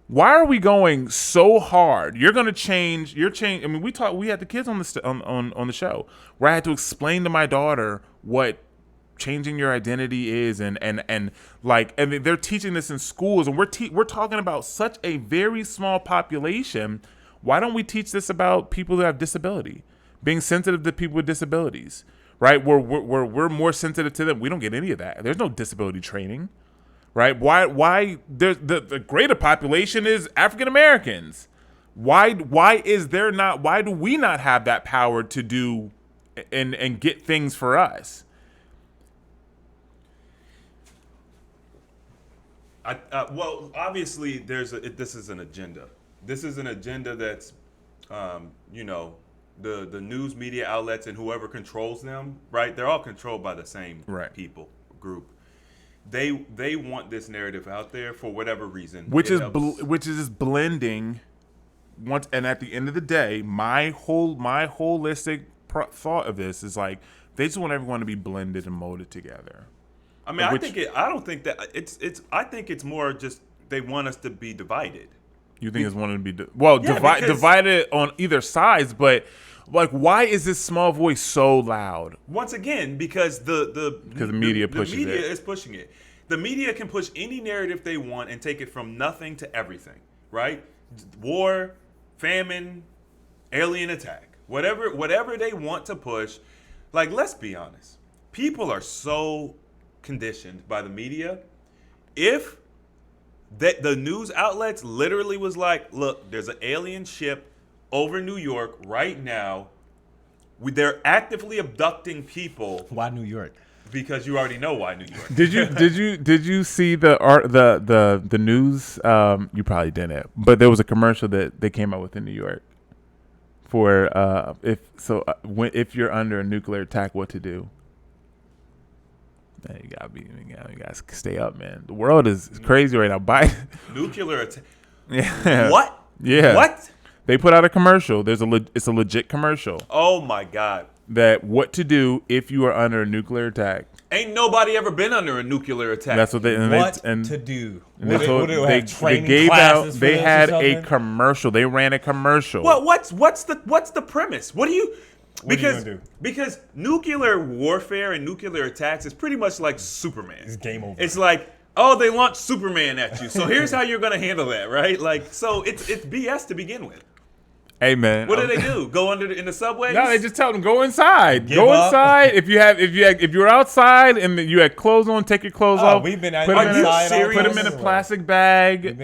why are we going so hard? You're gonna change. I mean, we had the kids on the show where I had to explain to my daughter what changing your identity is, and they're teaching this in schools, and we're talking about such a very small population. Why don't we teach this about people who have disability, being sensitive to people with disabilities, right? We're more sensitive to them. We don't get any of that. There's no disability training. Right? Why there's the greater population is African Americans. Why do we not have that power to do and get things for us? Well, obviously this is an agenda. This is an agenda that's the news media outlets and whoever controls them, right? They're all controlled by the same group. They want this narrative out there for whatever reason, which is just blending. And at the end of the day, my holistic thought of this is like they just want everyone to be blended and molded together. I mean, I think it's more just they want us to be divided. You think it's wanting to be divided on either sides, but like, why is this small voice so loud? Once again, because the media pushes the media it. is pushing it. The media can push any narrative they want and take it from nothing to everything, right? War, famine, alien attack, whatever they want to push. Like, let's be honest, people are so conditioned by the media. If the news outlets literally was like, look, there's an alien ship over New York right now. They're actively abducting people. Why New York? Because you already know why New York. Did you see the news? You probably didn't, but there was a commercial that they came out with in New York for if you're under a nuclear attack, what to do. Man, you guys stay up, man. The world is crazy right now. Nuclear attack. Yeah. What? Yeah. What? They put out a commercial. It's a legit commercial. Oh my God. That what to do if you are under a nuclear attack. Ain't nobody ever been under a nuclear attack. That's what they to do. They had a commercial. They ran a commercial. What's the premise? What do you? What are you gonna do? Because nuclear warfare and nuclear attacks is pretty much like Superman. It's game over. It's like, oh, they launched Superman at you, so here's how you're gonna handle that, right? Like, so it's BS to begin with. Hey man, what do they do? Go in the subways? No, they just tell them go inside. Give go up. inside. If you're outside and you had clothes on, take your clothes off. We've been put them serious? in a plastic bag.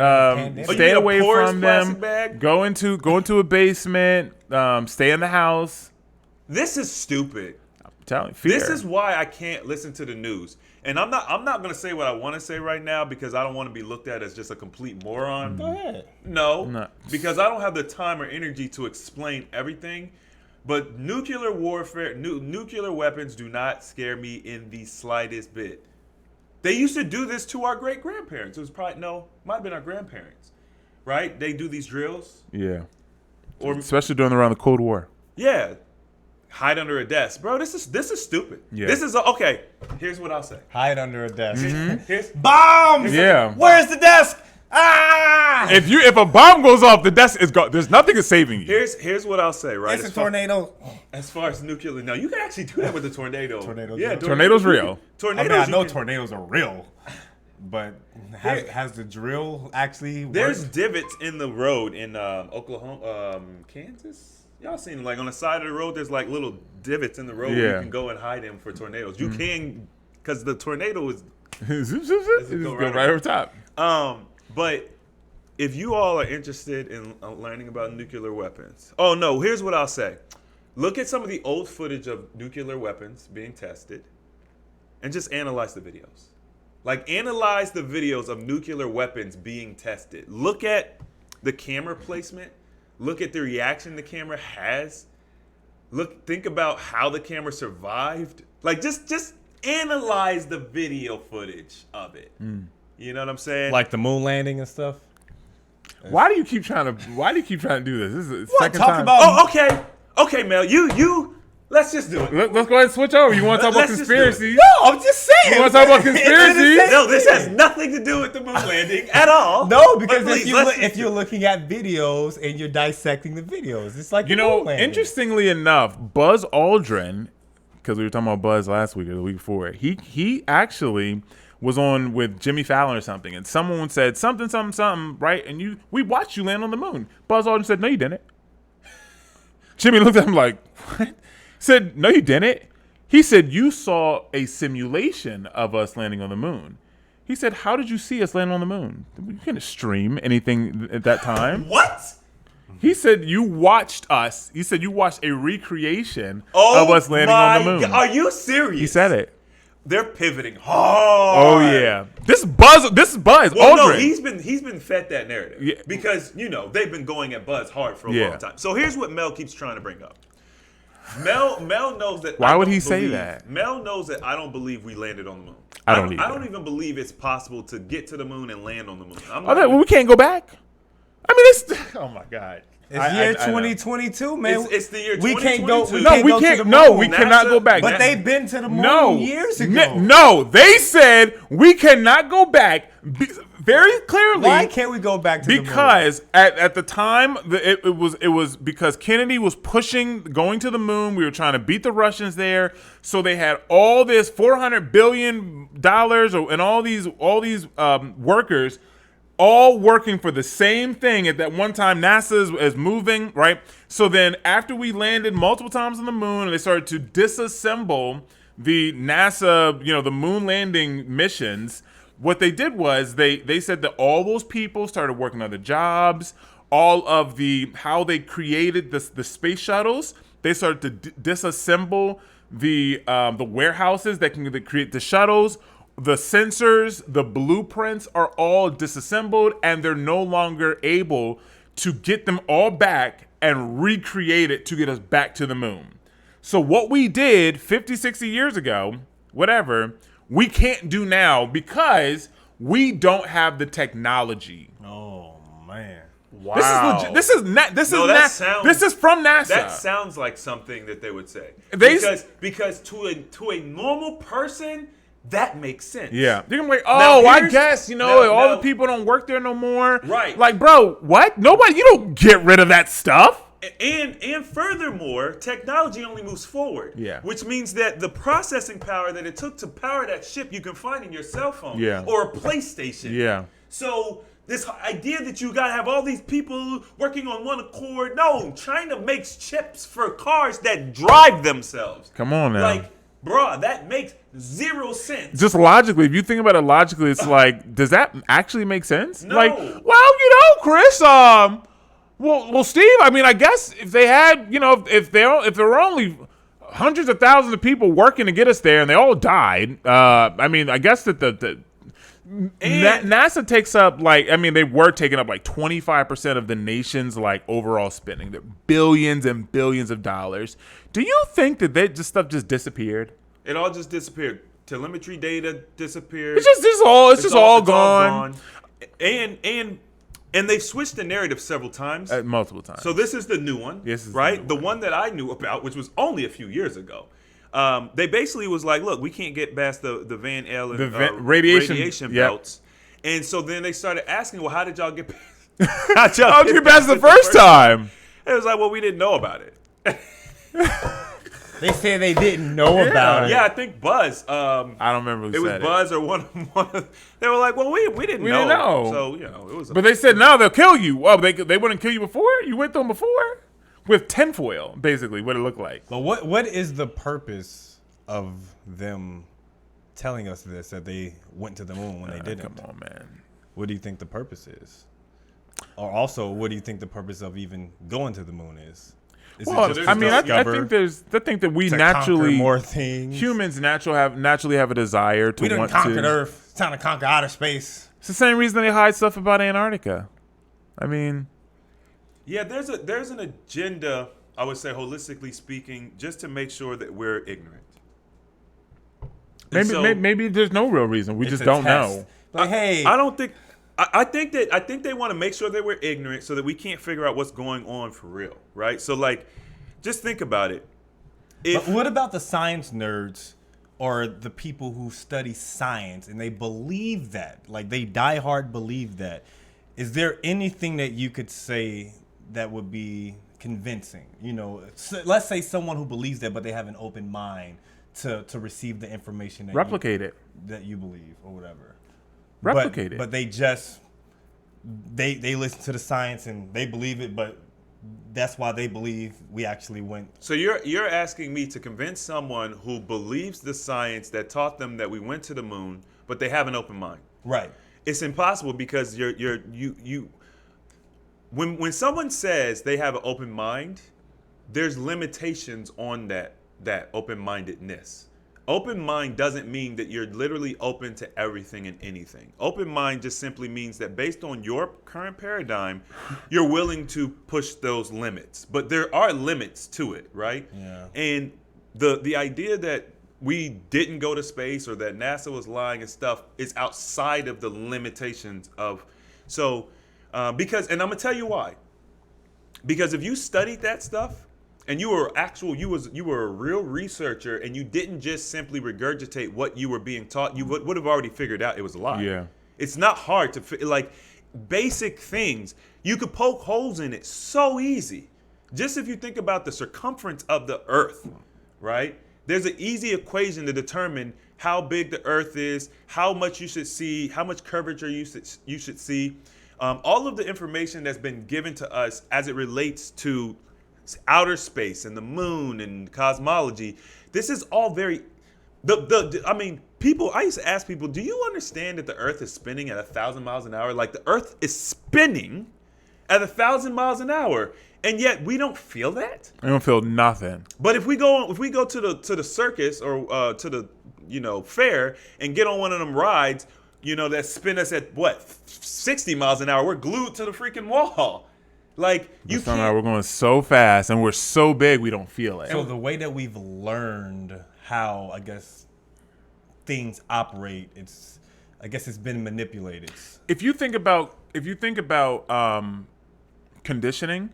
Stay away from them. Bag? Go into a basement. Stay in the house. This is stupid. telling you, fear. This is why I can't listen to the news. And I'm not going to say what I want to say right now because I don't want to be looked at as just a complete moron. Go ahead. No, because I don't have the time or energy to explain everything. But nuclear warfare, nuclear weapons do not scare me in the slightest bit. They used to do this to our great-grandparents. It was might have been our grandparents, right? They do these drills. Yeah. Or especially around the Cold War. Yeah. Hide under a desk. Bro, this is stupid. Yeah. This is okay. Here's what I'll say. Hide under a desk. Here's Bombs! Yeah. Where's the desk? Ah! If a bomb goes off, the desk is gone. There's nothing is saving you. Here's what I'll say, right? It's a tornado. As far as nuclear, no, you can actually do that with a tornado. Tornadoes yeah, real. Tornado's real. Tornadoes. I know tornadoes are real, but has the drill actually worked? There's divots in the road in Oklahoma, Kansas. Y'all seen like on the side of the road? There's like little divots in the road where you can go and hide them for tornadoes. You can, because the tornado is go right over top. But if you all are interested in learning about nuclear weapons, oh no, here's what I'll say. Look at some of the old footage of nuclear weapons being tested and just analyze the videos. Like, analyze the videos of nuclear weapons being tested. Look at the camera placement. Look at the reaction the camera has. Think about how the camera survived. Like, just analyze the video footage of it. You know what I'm saying? Like the moon landing and stuff. Why do you keep trying to do this? This is the second Talk time. about. Okay, Mel. You. Let's just do it. Let's go ahead and switch over. You want to talk about Let's just do it. conspiracies? No, I'm just saying. You want to talk about conspiracies? No, this has nothing to do with the moon landing at all. No, because But please, if you're looking at videos and you're dissecting the videos, it's like You the know, moon landing. interestingly enough, Buzz Aldrin, because we were talking about Buzz last week or the week before, he actually was on with Jimmy Fallon or something, and someone said something, right? And we watched you land on the moon. Buzz Aldrin said, "No, you didn't." Jimmy looked at him like, "What?" Said, "No, you didn't." He said, "You saw a simulation of us landing on the moon." He said, "How did you see us land on the moon? You couldn't stream anything at that time." What? He said, "You watched us." He said, "You watched a recreation of us landing on the moon." God. Are you serious? He said it. They're pivoting hard. Oh yeah, this is Buzz. Well, no, Aldrin. he's been fed that narrative because they've been going at Buzz hard for a long time. So here's what Mel keeps trying to bring up. Mel knows that. Why would he say that? Mel knows that I don't believe we landed on the moon. I I don't don't even believe it's possible to get to the moon and land on the moon. Well, we can't go back. I mean, it's oh my god. It's year 2022, man. It's the year 2022. We can't go. We can't. No, we cannot go back. But they've been to the moon years ago. No, they said we cannot go back. Very clearly. Why can't we go back to the moon? Because at the time, it was because Kennedy was pushing going to the moon. We were trying to beat the Russians there, so they had all this $400 billion and all these workers. All working for the same thing at that one time. NASA is moving, right? So then after we landed multiple times on the moon and they started to disassemble the NASA, the moon landing missions, what they did was they said that all those people started working other jobs, all of how they created the space shuttles, they started to disassemble the warehouses that can create the shuttles. The sensors, the blueprints are all disassembled, and they're no longer able to get them all back and recreate it to get us back to the moon. So what we did 50, 60 years ago, whatever, we can't do now because we don't have the technology. Oh, man. Wow. This is from NASA. That sounds like something that they would say. Because to a normal person, that makes sense. Yeah. You're gonna be like, I guess, all the people don't work there no more. Right. Like, bro, what? You don't get rid of that stuff. And furthermore, technology only moves forward. Yeah. Which means that the processing power that it took to power that ship you can find in your cell phone or a PlayStation. Yeah. So this idea that you gotta have all these people working on one accord, no, China makes chips for cars that drive themselves. Come on now. Like, bruh, that makes zero sense. Just logically, if you think about it logically, it's like, does that actually make sense? No. Like, well, Chris, well, Steve, I mean, I guess if they had, if there were only hundreds of thousands of people working to get us there, and they all died. I mean, I guess that NASA takes up they were taking up like 25% of the nation's like overall spending. They're billions and billions of dollars. Do you think that this stuff just disappeared? It all just disappeared. Telemetry data disappeared. It's just all gone. And they've switched the narrative several times. Multiple times. So this is the new one, right? The one that I knew about, which was only a few years ago. They basically was like, look, we can't get past the Van Allen radiation belts. And so then they started asking, well, how did y'all get past? How'd you get past the first time? It was like, well, we didn't know about it. They said they didn't know about it. Yeah, I think Buzz. I don't remember who said it. Was Buzz or one of they were like, well, we didn't know. So, it was. But they said, no, they'll kill you. Well, they wouldn't kill you before? You went through them before? With tinfoil, basically, what it looked like. But what is the purpose of them telling us this, that they went to the moon when they didn't? Come on, man. What do you think the purpose is? Or also, what do you think the purpose of even going to the moon is? Well, I think that we naturally more things. Humans naturally have a desire to we done want conquered to. Earth. It's time to conquer outer space. It's the same reason they hide stuff about Antarctica. I mean, yeah, there's an agenda. I would say, holistically speaking, just to make sure that we're ignorant. Maybe there's no real reason. We just don't know. Like, hey, I don't think. I think they want to make sure that we're ignorant so that we can't figure out what's going on for real, right? So like, just think about it. But what about the science nerds or the people who study science and they believe that, like they die hard believe that? Is there anything that you could say that would be convincing? Let's say someone who believes that, but they have an open mind to receive the information that that you believe or whatever. Replicate it. But they just they listen to the science and they believe it, but that's why they believe we actually went. So you're asking me to convince someone who believes the science that taught them that we went to the moon, but they have an open mind. Right. It's impossible because when someone says they have an open mind, there's limitations on that open-mindedness. Open mind doesn't mean that you're literally open to everything and anything. Open mind just simply means that based on your current paradigm, you're willing to push those limits. But there are limits to it, right? Yeah. And the idea that we didn't go to space or that NASA was lying and stuff is outside of the limitations of. So, because, and I'm gonna tell you why. Because if you studied that stuff, and you were a real researcher, and you didn't just simply regurgitate what you were being taught, you would have already figured out it was a lie. Yeah. It's not hard to like basic things. You could poke holes in it so easy. Just if you think about the circumference of the Earth, right? There's an easy equation to determine how big the Earth is, how much you should see, how much curvature you should see. All of the information that's been given to us as it relates to outer space and the moon and cosmology. This is all very. People. I used to ask people, "Do you understand that the Earth is spinning at 1,000 miles an hour? Like the Earth is spinning at 1,000 miles an hour, and yet we don't feel that. I don't feel nothing. But if we go to the circus or to the fair and get on one of them rides, that spin us at 60 miles an hour, we're glued to the freaking wall. Like you can't. Somehow we're going so fast and we're so big we don't feel it. So the way that we've learned how, I guess, things operate, it's been manipulated. If you think about conditioning,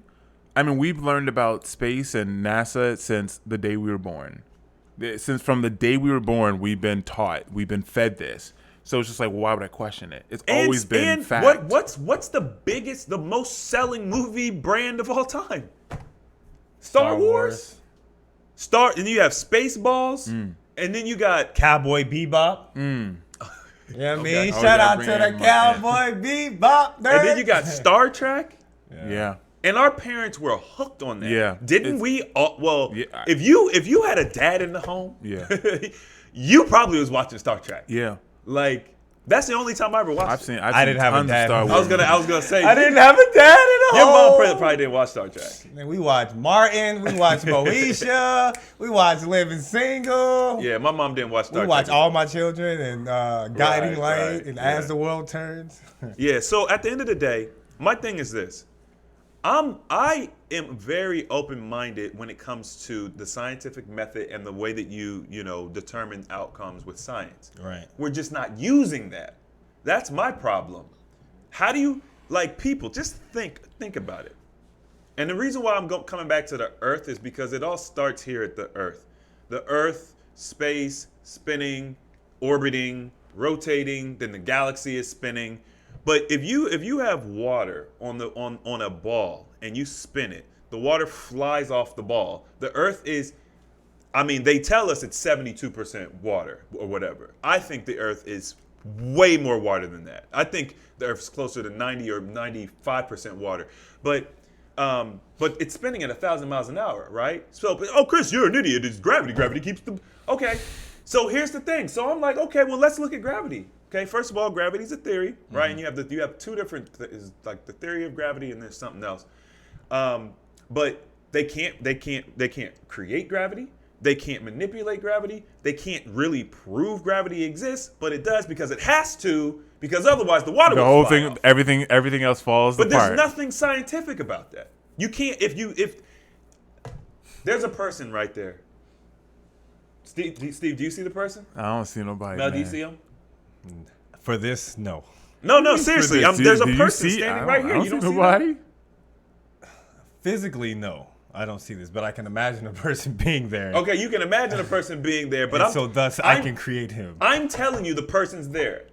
I mean, we've learned about space and NASA since the day we were born. From the day we were born, we've been taught, we've been fed this. So it's just like, well, why would I question it? It's always been fact. What's the most selling movie brand of all time? Star Wars. And you have Spaceballs, and then you got Cowboy Bebop. Yeah, I mean, Okay. shout out to the Cowboy Bebop. And then you got Star Trek. Yeah. And our parents were hooked on that. Yeah. Didn't we? Yeah. If you had a dad in the home, Yeah. you probably was watching Star Trek. Yeah. Like that's the only time I ever watched. I didn't have a dad. I was gonna say I didn't have a dad at Your mom probably didn't watch Star Trek. Man, we watch Martin, we watch Moesha, we watch Living Single. Yeah, my mom didn't watch Star We Trek. watch All My Children and Guiding Light right, and yeah. As the World Turns. Yeah, so at the end of the day, my thing is this. I am very open-minded when it comes to the scientific method and the way that you determine outcomes with science. Right. We're just not using that. That's my problem. How do you, like, people, just think about it. And the reason why I'm coming back to the Earth is because it all starts here at the Earth. The Earth, space, spinning, orbiting, rotating, then the galaxy is spinning. But if you have water on a ball and you spin it, the water flies off the ball. The Earth is, they tell us it's 72% water or whatever. I think the Earth is way more water than that. I think the Earth's closer to 90 or 95% water. But it's spinning at 1,000 miles an hour, right? So, Chris, you're an idiot. It's gravity. Gravity keeps the... Okay. So here's the thing. So I'm like, okay, well, let's look at gravity. Okay, first of all, gravity is a theory, right? And you have two different, like the theory of gravity, and there's something else. But they can't create gravity. They can't manipulate gravity. They can't really prove gravity exists, but it does because it has to, because otherwise the water. The will whole fly thing, off. everything else falls But apart. there's nothing scientific about that. You can't if there's a person right there. Steve, do you see the person? I don't see nobody. Mel, man. do you see him? For this, no. No, seriously. this, There's a do you person see- standing I right don't- here. I don't You don't see see nobody. them? Physically, no. I don't see this, but I can imagine a person being there. Okay, you can imagine a person being there, but And so thus I can create him. I'm telling you, the person's there.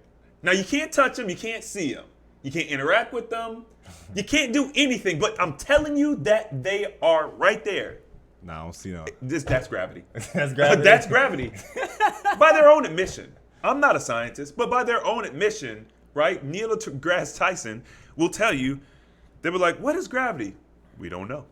Now you can't touch them, you can't see them, you can't interact with them, you can't do anything. But I'm telling you that they are right there. No, I don't see no. That's gravity. That's gravity. That's gravity. By their own admission. I'm not a scientist, but by their own admission, right? Neil deGrasse Tyson will tell you, they were like, what is gravity? We don't know.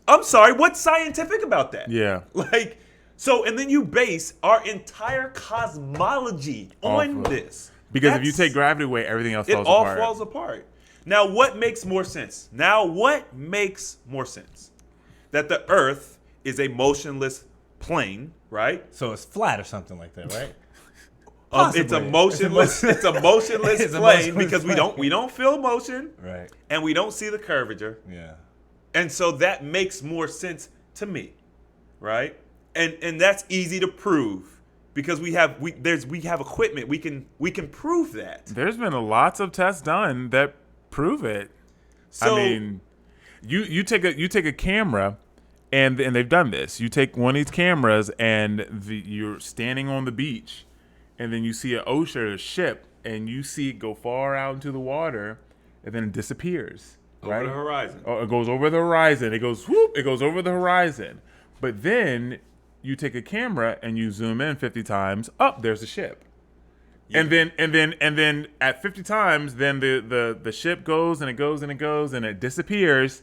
I'm sorry, what's scientific about that? Yeah. Like, so, and then you base our entire cosmology on Awful. this. Because if you take gravity away, everything else falls apart. It all falls apart. Now, what makes more sense? That the Earth is a motionless plane, right? So it's flat or something like that, right? It's a Possibly. motionless. It's a motionless It's a plane motionless because plane. we don't feel motion, Right. and we don't see the curvature, Yeah. and so that makes more sense to me, right? And that's easy to prove because we have equipment. We can prove that. There's been lots of tests done that prove it. So, I mean, you take a camera, and they've done this. You take one of these cameras, and you're standing on the beach, and then you see an ocean or a ship, and you see it go far out into the water, and then it disappears. over right? the horizon. Oh, it goes over the horizon. It goes whoop. It goes over the horizon. But then you take a camera and you zoom in 50 times. Up, there's the ship. Yeah. And then at 50 times, then the ship goes and it goes and it goes and it disappears.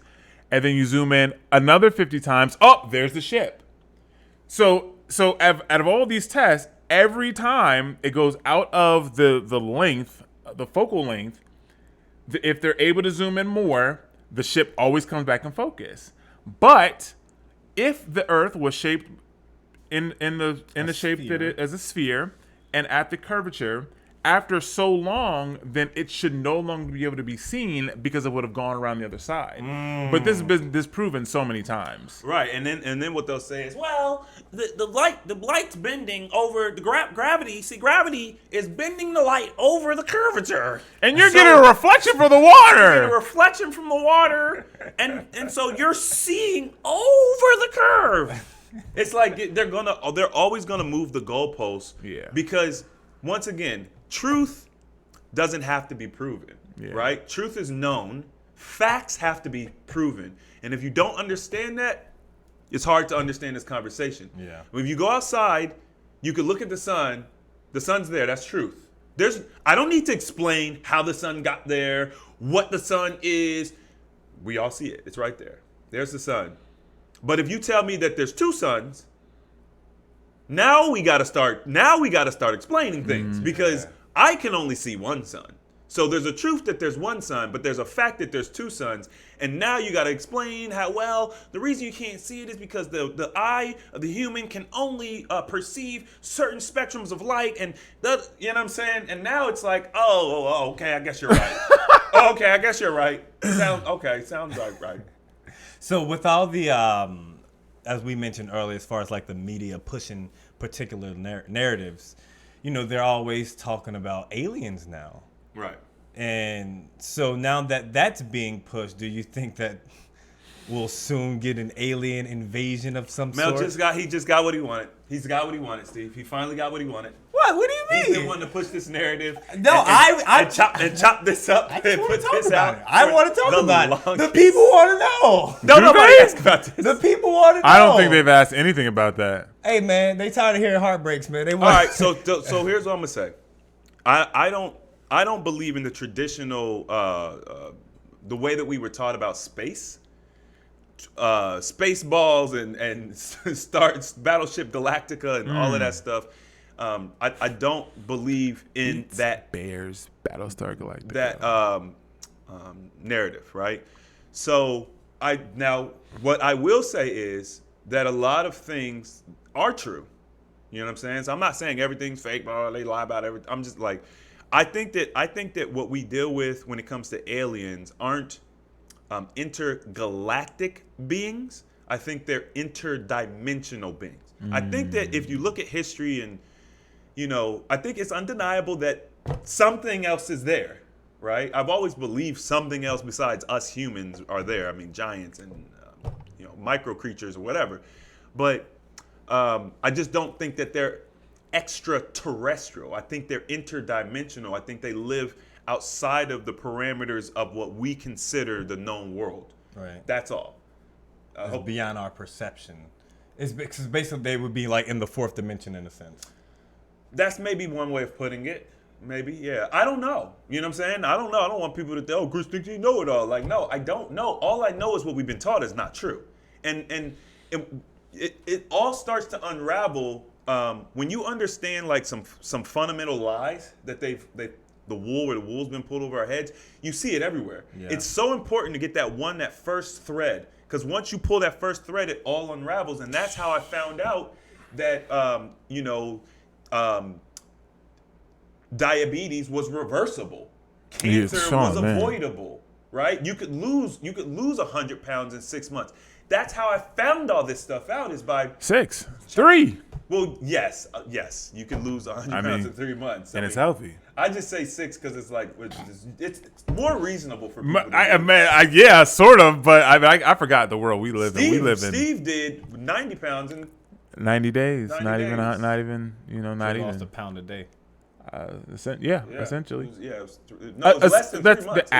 And then you zoom in another 50 times. Oh, there's the ship. So out of all these tests, every time it goes out of the length, the focal length, if they're able to zoom in more, the ship always comes back in focus. But if the Earth was shaped in the shape that it as a sphere and at the curvature, after so long, then it should no longer be able to be seen because it would have gone around the other side. But this has been disproven so many times. Right, and then what they'll say is, well, the light's bending over the gravity. See, gravity is bending the light over the curvature, And you're getting a reflection from the water. You're getting a reflection from the water, and so you're seeing over the curve. It's like they're always gonna move the goalposts. Yeah. Because once again, truth doesn't have to be proven, Yeah. right? Truth is known. Facts have to be proven. And if you don't understand that, it's hard to understand this conversation. Yeah. If you go outside, you could look at the sun. The sun's there. That's truth. I don't need to explain how the sun got there, what the sun is. We all see it. It's right there. There's the sun. But if you tell me that there's two suns, now we got to start explaining things because I can only see one sun. So there's a truth that there's one sun, but there's a fact that there's two suns. And now you got to explain how, well, the reason you can't see it is because the eye of the human can only perceive certain spectrums of light. And, you know what I'm saying? And now it's like, okay, I guess you're right. Okay, I guess you're right. Sounds right. So with all the, as we mentioned earlier, as far as like the media pushing particular narratives, you know, they're always talking about aliens now. Right. And so now that that's being pushed, do you think that we'll soon get an alien invasion of some Mel sort? he just got what he wanted. He's got what he wanted, Steve. He finally got what he wanted. What? What do you mean? He's been wanting to push this narrative. No, and chop this up and put this out. I want to talk about it. The longest- people want to know. Don't nobody ask about this. The people want to know. I don't think they've asked anything about that. Hey man, they tired of hearing heartbreaks, man. They All want. right, so here's what I'm gonna say. I don't believe in the traditional the way that we were taught about space. Space balls and start Battleship Galactica and all of that stuff. I don't believe in that Bears, Battlestar Galactica. that narrative, right? So what I will say is that a lot of things are true. You know what I'm saying? So I'm not saying everything's fake, bro. They lie about everything. I'm just like, I think that what we deal with when it comes to aliens aren't intergalactic beings. I think they're interdimensional beings. I think that if you look at history and, you know, I think it's undeniable that something else is there, right? I've always believed something else besides us humans are there. I mean, giants and, micro creatures or whatever. But I just don't think that they're extraterrestrial. I think they're interdimensional. I think they live outside of the parameters of what we consider the known world. Right. That's all. It's beyond our perception. It's because basically they would be like in the fourth dimension in a sense. That's maybe one way of putting it. Maybe, yeah. I don't know. You know what I'm saying? I don't know. I don't want people to think, oh, Chris thinks you know it all. Like, no, I don't know. All I know is what we've been taught is not true. And it all starts to unravel when you understand like some fundamental lies that the wool's been pulled over our heads. You see it everywhere. Yeah. It's so important to get that first thread, because once you pull that first thread, it all unravels. And that's how I found out that diabetes was reversible, cancer was avoidable, right? You could lose 100 pounds in 6 months. That's how I found all this stuff out, is by 3. Well, yes, you can lose 100 pounds in 3 months, and it's healthy. I just say 6 because it's like it's more reasonable for people. Yeah, sort of, but I forgot the world we live in. Steve did 90 pounds in 90 days. 90 not days. even. Lost a pound a day. Essentially. It was less than 3 months.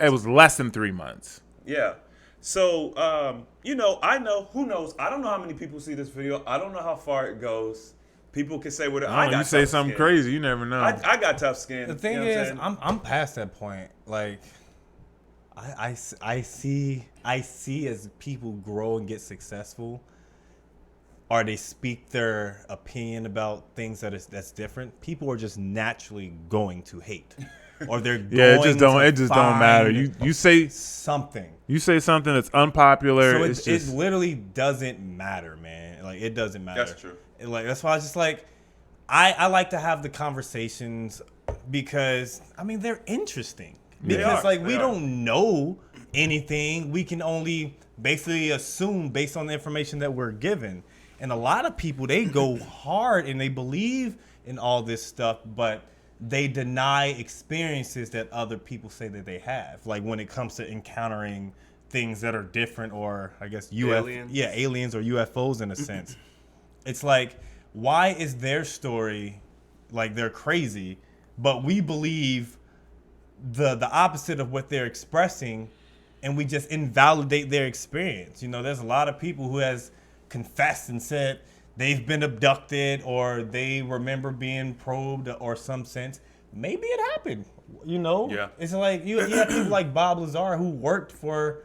It was less than 3 months. Yeah. So, I know, who knows? I don't know how many people see this video. I don't know how far it goes. People can say whatever. You say something crazy, you never know. I got tough skin. The thing is, I'm past that point. Like, I see as people grow and get successful, or they speak their opinion about things that's different, people are just naturally going to hate. Or they're going it just don't matter. You say something. You say something that's unpopular. So it literally doesn't matter, man. Like, it doesn't matter. That's true. That's why I was just like, I like to have the conversations because they're interesting. Because we don't know anything. We can only basically assume based on the information that we're given. And a lot of people, they go hard and they believe in all this stuff, but they deny experiences that other people say that they have. Like when it comes to encountering things that are different, or I guess aliens or UFOs in a sense. It's like, why is their story like they're crazy, but we believe the opposite of what they're expressing, and we just invalidate their experience? There's a lot of people who has confessed and said they've been abducted, or they remember being probed, or some sense. Maybe it happened, Yeah. It's like you have people like Bob Lazar who worked for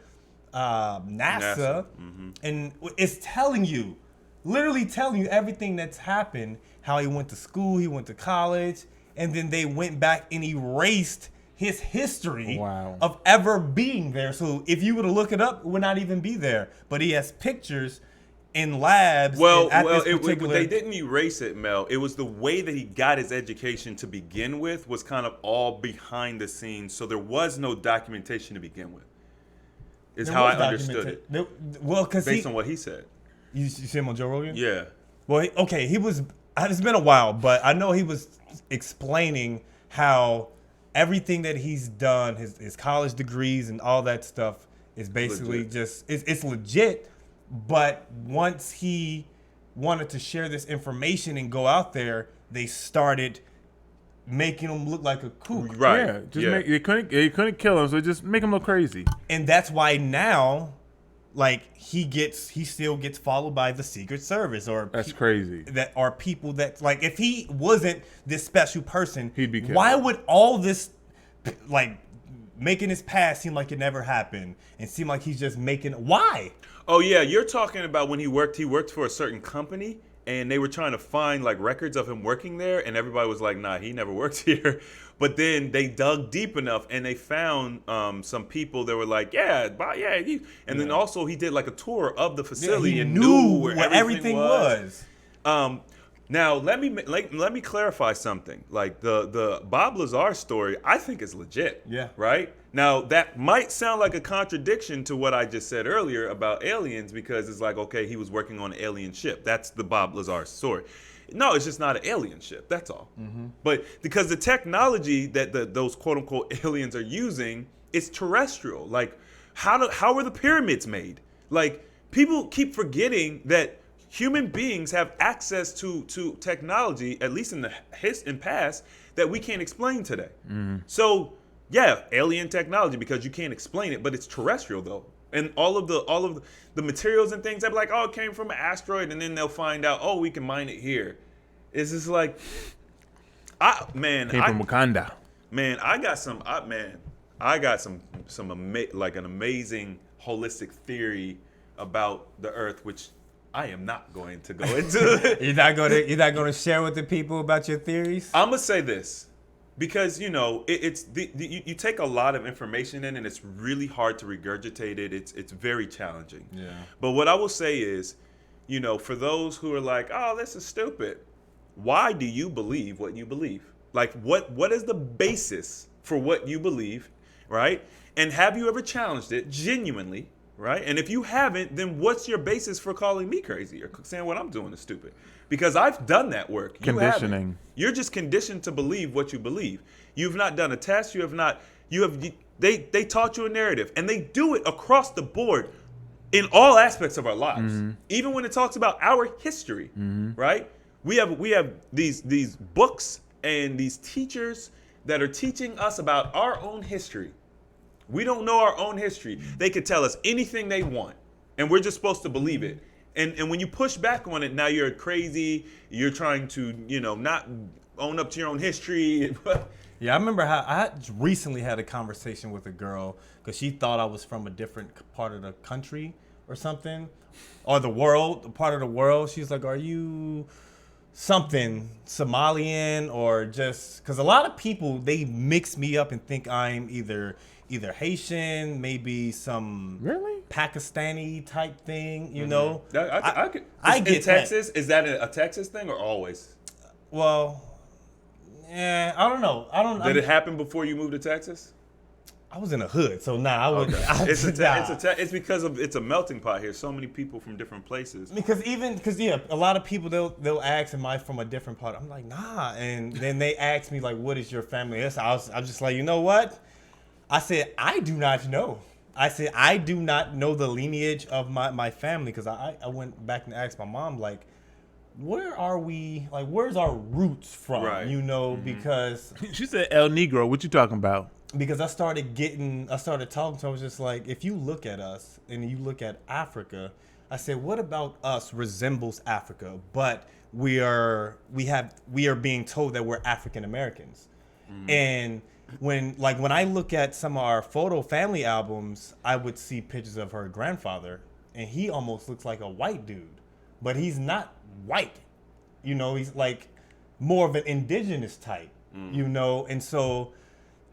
NASA. Mm-hmm. And it's literally telling you everything that's happened, how he went to school, he went to college, and then they went back and erased his history Wow. of ever being there. So if you were to look it up, it would not even be there. But he has pictures in labs. Well, and at this particular... they didn't erase it, Mel. It was the way that he got his education to begin with was kind of all behind the scenes. So there was no documentation to begin with. Is how I understood it. Well, because based on what he said. You see him on Joe Rogan? Yeah. Well, okay, he was. It's been a while, but I know he was explaining how everything that he's done, his college degrees and all that stuff, is basically Legit. just it's legit. But once he wanted to share this information and go out there, they started making him look like a kook. Right. Yeah, just they couldn't kill him, so just make him look crazy. And that's why now, like, he still gets followed by the Secret Service or That's crazy. that are people that, like, if he wasn't this special person, He'd be killed. why would all this, like, making his past seem like it never happened and seem like he's just making, why? Oh yeah, you're talking about when he worked for a certain company and they were trying to find like records of him working there and everybody was like, nah, he never worked here. But then they dug deep enough and they found some people that were like, and then also he did like a tour of the facility he and knew where what everything was. Now let me clarify something. Like the Bob Lazar story, I think is legit. Yeah. Right? Now that might sound like a contradiction to what I just said earlier about aliens because it's like, okay, he was working on an alien ship. That's the Bob Lazar story. No, it's just not an alien ship. That's all. Mm-hmm. But because the technology that those quote unquote aliens are using is terrestrial. Like how were the pyramids made? Like people keep forgetting that human beings have access to technology, at least in the past, that we can't explain today. So yeah, alien technology because you can't explain it, but it's terrestrial though. And all of the materials and things, they're like, oh, it came from an asteroid, and then they'll find out, oh, we can mine it here. It's just like, Came from Wakanda. Man, I got some like an amazing holistic theory about the Earth, which I am not going to go into. You're not gonna share with the people about your theories? I'm gonna say this because you know you take a lot of information in and it's really hard to regurgitate it. It's very challenging. Yeah. But what I will say is, you know, for those who are like, oh, this is stupid, why do you believe what you believe? Like what is the basis for what you believe, right? And have you ever challenged it genuinely? Right? And if you haven't, then what's your basis for calling me crazy or saying what I'm doing is stupid? Because I've done that work. You Conditioning. haven't. You're just conditioned to believe what you believe. You've not done a test. They taught you a narrative, and they do it across the board in all aspects of our lives. Mm-hmm. Even when it talks about our history, right? We have these books and these teachers that are teaching us about our own history. We don't know our own history. They could tell us anything they want, and we're just supposed to believe it. And when you push back on it, now you're crazy. You're trying to, you know, not own up to your own history. Yeah, I remember how I recently had a conversation with a girl because she thought I was from a different part of the country or something, or the world, part of the world. She's like, "Are you something Somalian or just?" Because a lot of people, they mix me up and think I'm either Haitian, maybe some Really? Pakistani type thing, you know. I get Texas. Is that a Texas thing or always? Well, yeah, I don't know. Did it happen before you moved to Texas? I was in the hood, so I would. Okay. It's because it's a melting pot here. So many people from different places. Because a lot of people they'll ask, "Am I from a different part?" I'm like, "Nah," and then they ask me like, "What is your family?" I'm just like, you know what? I said, I do not know. I said, I do not know the lineage of my family because I went back and asked my mom, like, where are we? Like, where's our roots from? Right. You know, because She said El Negro. What you talking about? because I started talking to her. I was just like, if you look at us and you look at Africa, I said, what about us resembles Africa? But we are being told that we're African Americans. And when I look at some of our photo family albums, I would see pictures of her grandfather, and he almost looks like a white dude, but he's not white. You know, he's like more of an indigenous type. you know, and so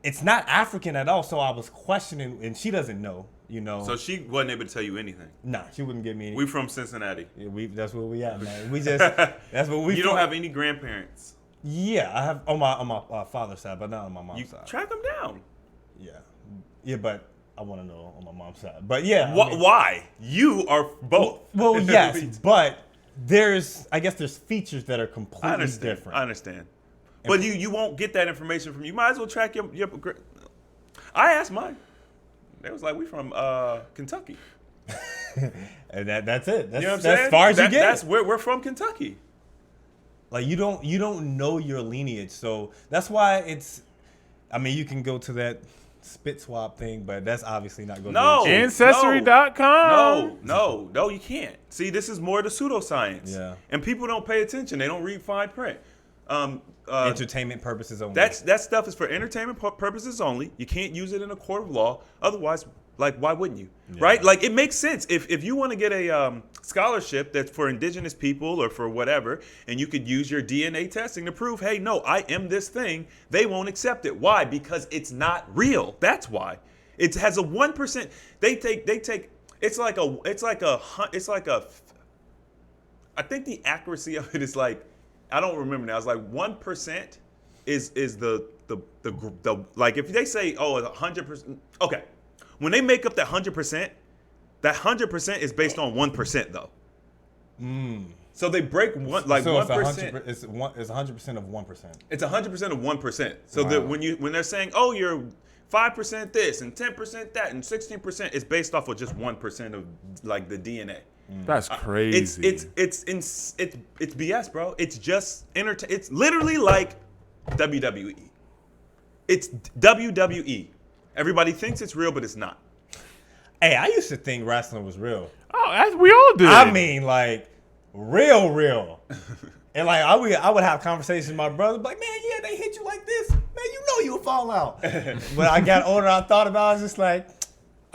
it's not African at all. So I was questioning, and she doesn't know, you know. So she wasn't able to tell you anything. Nah, she wouldn't give me any. We from Cincinnati. Yeah, that's where we at, man. We just that's what we. You don't have any grandparents. Yeah, I have on my father's side, but not on my mom's You side. track them down. Yeah, but I want to know on my mom's side. But yeah, Why? You are both. Well, yes, but I guess there's features that are completely different. I understand. But you won't get that information from you. Might as well track your I asked mine. They was like, we from Kentucky. And that's it. That's, You know what I'm that's saying? as far as you get. That's where we're from, Kentucky. Like you don't know your lineage, so that's why it's. I mean, you can go to that spit swap thing, but that's obviously not going to. No. Ancestry.com. No, you can't. See, this is more the pseudoscience. Yeah. And people don't pay attention. They don't read fine print. Entertainment purposes only. That stuff is for entertainment purposes only. You can't use it in a court of law. Otherwise, like, why wouldn't you? Yeah. Right? Like, it makes sense. If you want to get a scholarship that's for indigenous people or for whatever, and you could use your DNA testing to prove, hey, no, I am this thing, they won't accept it. Why? Because it's not real. That's why. It has a 1%. They take. It's like a. I think the accuracy of it is like. I don't remember now. It's like 1% is the like if they say 100%. Okay, when they make up that 100%, that 100% is based on 1% though. So they break one like 1%. It's 100% of 1%. It's 100% of 1%. So that when they're saying you're 5% this and 10% that and 16%, it's based off of just 1% of like the DNA. That's crazy. It's BS, bro. It's just It's literally like WWE. It's WWE. Everybody thinks it's real, but it's not. Hey, I used to think wrestling was real. Oh, we all did. I mean, like real. And like I would have conversations with my brother, like, man, yeah, they hit you like this, man, you know you'll fall out. When I got older, I thought about it, I was just like,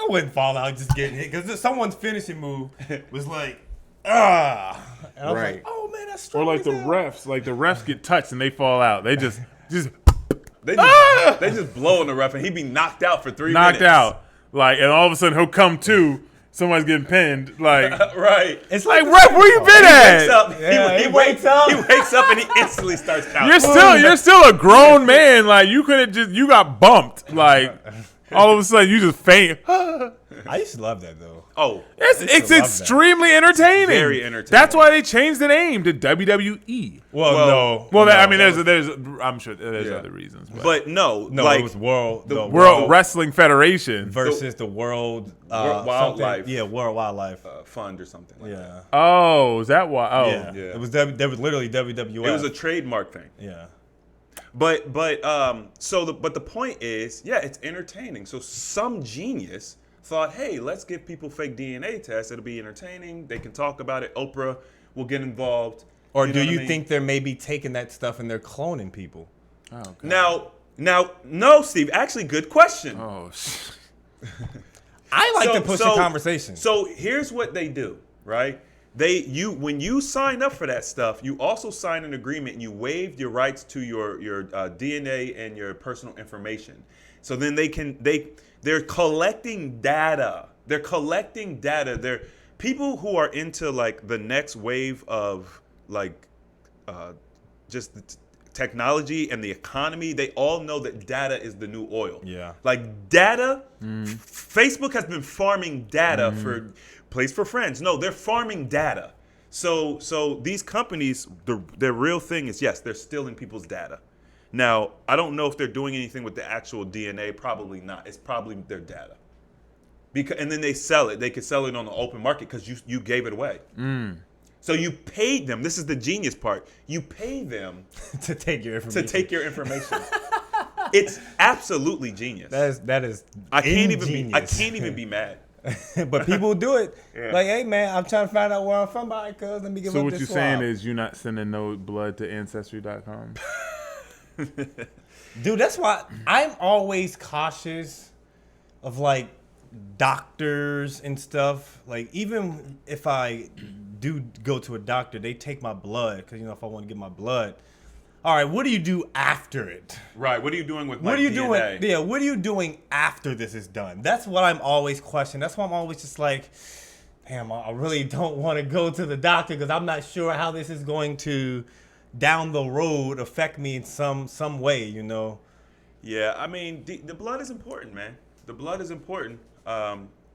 I wouldn't fall out just getting hit because someone's finishing move was like, and I was like, oh man, that's strong. Or like as the hell. refs get touched and they fall out. They just They just blow on the ref and he'd be knocked out for 3 minutes. knocked out. Like, and all of a sudden he'll come to. Somebody's getting pinned. Like, right. It's like, ref, where you been at? He wakes up. He wakes up and he instantly starts counting. You're still a grown man. Like, you got bumped. Like, all of a sudden you just faint. I used to love that though. Oh, It's extremely entertaining. Very entertaining. That's why they changed the name to WWE. No. There's I'm sure there's other reasons. but no, It was the World Wrestling Federation versus the World Wildlife. something. Yeah, World Wildlife. Fund or something. Like that. Oh, is that why? Oh, Yeah. It was literally WWF. It was a trademark thing. Yeah. But the point is, yeah, it's entertaining. So some genius thought, hey, let's give people fake DNA tests. It'll be entertaining. They can talk about it. Oprah will get involved. Or know do what I you mean? think they're maybe taking that stuff and they're cloning people? Oh, God. Now, no, Steve. Actually, good question. Oh, I like to push the conversation. So here's what they do, right? When you sign up for that stuff, you also sign an agreement and you waive your rights to your DNA and your personal information. So then they're collecting data. They're collecting data. They're people who are into like the next wave of like just the technology and the economy. They all know that data is the new oil. Yeah. Like data, Facebook has been farming data for Place for Friends. No, they're farming data. So these companies, their real thing is, yes, they're stealing people's data. Now, I don't know if they're doing anything with the actual DNA. Probably not. It's probably their data. And then they sell it. They could sell it on the open market because you gave it away. So you paid them. This is the genius part. You pay them to take your information. It's absolutely genius. That is. I can't even be mad. But people do it. Yeah. Like, hey man, I'm trying to find out where I'm from, cuz let me give up this swab. So what you're saying is you're not sending no blood to Ancestry.com? Dude, that's why I'm always cautious of like doctors and stuff. Like even if I do go to a doctor, they take my blood because if I want to get my blood, All right, what do you do after it? Right. What are you doing with What like, are you DNA? doing? Yeah, what are you doing after this is done? That's what I'm always questioning. That's why I'm always just like, damn, I really don't want to go to the doctor because I'm not sure how this is going to, down the road, affect me in some way, you know? Yeah, I mean, the blood is important, man. The blood is important.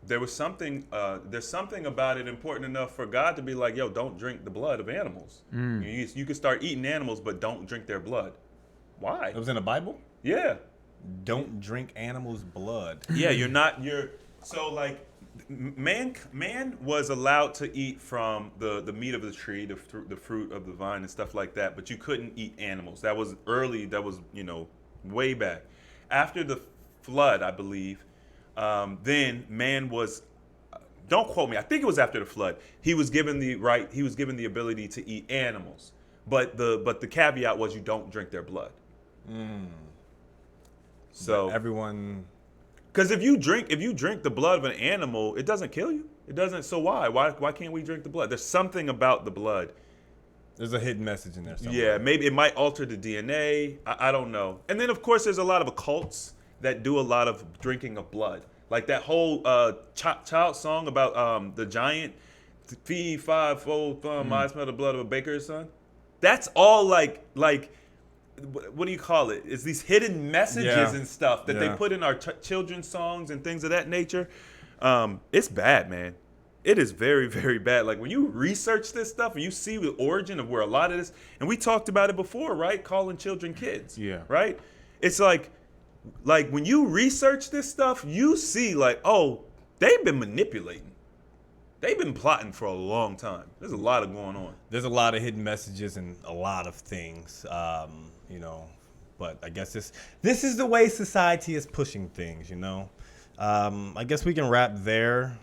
There's something about it important enough for God to be like, yo, don't drink the blood of animals. You can start eating animals, but don't drink their blood. Why? It was in the Bible? Yeah. Don't drink animals' blood. Yeah, so like man was allowed to eat from the meat of the tree, the fruit of the vine and stuff like that, but you couldn't eat animals. That was early, way back. After the flood, I believe, then man was, don't quote me, I think it was after the flood, he was given the ability to eat animals. But the caveat was you don't drink their blood. So everyone, because if you drink the blood of an animal, it doesn't kill you. It doesn't. So why can't we drink the blood? There's something about the blood. there's a hidden message in there somewhere. Yeah, maybe it might alter the DNA. I don't know. And then of course there's a lot of occults that do a lot of drinking of blood, like that whole child song about the giant fee 5-fold thumb. I smell the blood of a baker's son. That's all like. What do you call it? It's these hidden messages and stuff that they put in our children's songs and things of that nature. It's bad, man. It is very, very bad. Like when you research this stuff and you see the origin of where a lot of this, and we talked about it before, right? Calling children kids. Yeah. Right? It's like when you research this stuff, you see like, oh, they've been manipulating. They've been plotting for a long time. There's a lot of going on. There's a lot of hidden messages and a lot of things, you know. But I guess this is the way society is pushing things, you know. I guess we can wrap there.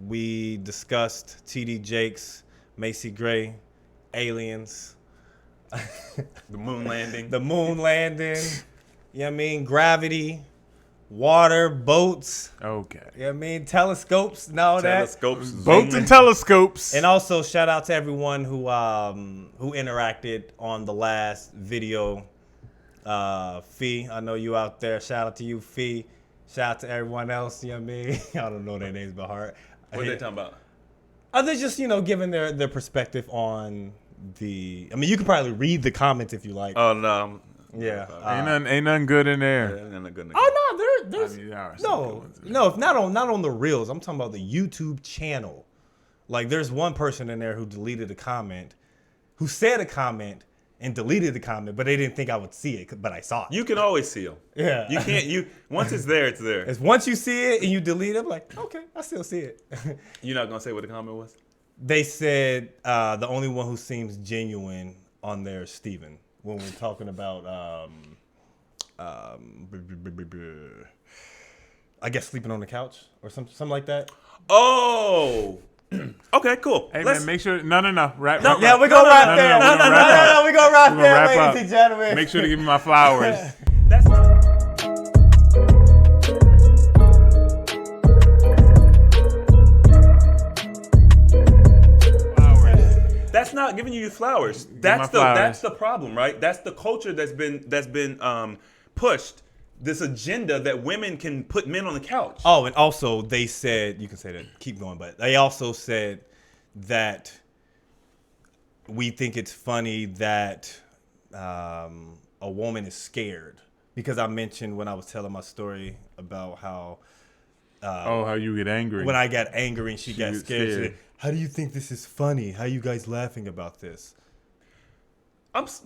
We discussed T.D. Jakes, Macy Gray, aliens, The moon landing. the moon landing, you know what I mean, gravity, water, boats, Okay. you know what I mean, telescopes and all that. Telescopes. Boats zooming. and telescopes. And also shout out to everyone who interacted on the last video. Fee, I know you out there. Shout out to you, Fee. Shout out to everyone else. You know what I mean? I don't know their names by heart. What are they talking about? They're just, you know, giving their perspective on the. I mean, you could probably read the comments if you like. Oh no. Yeah. Ain't nothing good in there. Oh no, there's I mean, there are some good no, ones in no. If not on the reels, I'm talking about the YouTube channel. Like, there's one person in there who deleted a comment, who said a comment and deleted the comment, but they didn't think I would see it, but I saw it. You can always see them. Yeah. You can't. Once it's there, it's there. It's once you see it and you delete it, I'm like, okay, I still see it. You're not gonna say what the comment was? They said the only one who seems genuine on there is Steven. When we're talking about, I guess sleeping on the couch or something like that. Oh. Okay, cool. Hey man, make sure. No. Wrap Yeah, up. we go right no, there. no, No, we're gonna wrap up. we go right We're gonna there, wrap up. ladies and gentlemen. Make sure to give me my flowers. That's That's not giving you flowers. That's the problem, right? That's the culture that's been pushed. This agenda that women can put men on the couch. Oh, and also they said, you can say that, keep going, but they also said that we think it's funny that a woman is scared. Because I mentioned when I was telling my story about how How you get angry. when I got angry and she got was scared. She scared. said, how do you think this is funny? How are you guys laughing about this?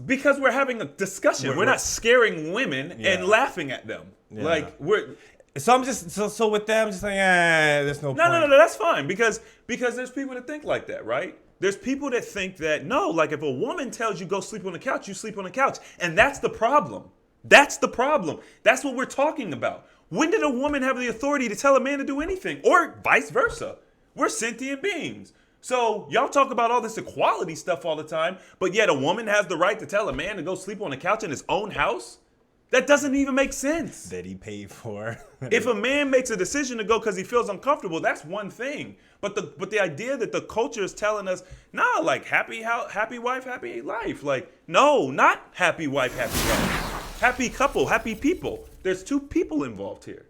Because we're having a discussion. We're not scaring women and laughing at them. Yeah. Like we're. So I'm just so with them, I'm just like, there's no point. No. That's fine because there's people that think like that, right? There's people that think that no, like if a woman tells you go sleep on the couch, you sleep on the couch, and that's the problem. That's the problem. That's what we're talking about. When did a woman have the authority to tell a man to do anything, or vice versa? We're sentient beings. So y'all talk about all this equality stuff all the time, but yet a woman has the right to tell a man to go sleep on the couch in his own house? That doesn't even make sense. That he paid for. If a man makes a decision to go because he feels uncomfortable, that's one thing. But the idea that the culture is telling us, nah, like happy wife, happy life. Like, no, not happy wife, happy life. Happy couple, happy people. There's two people involved here.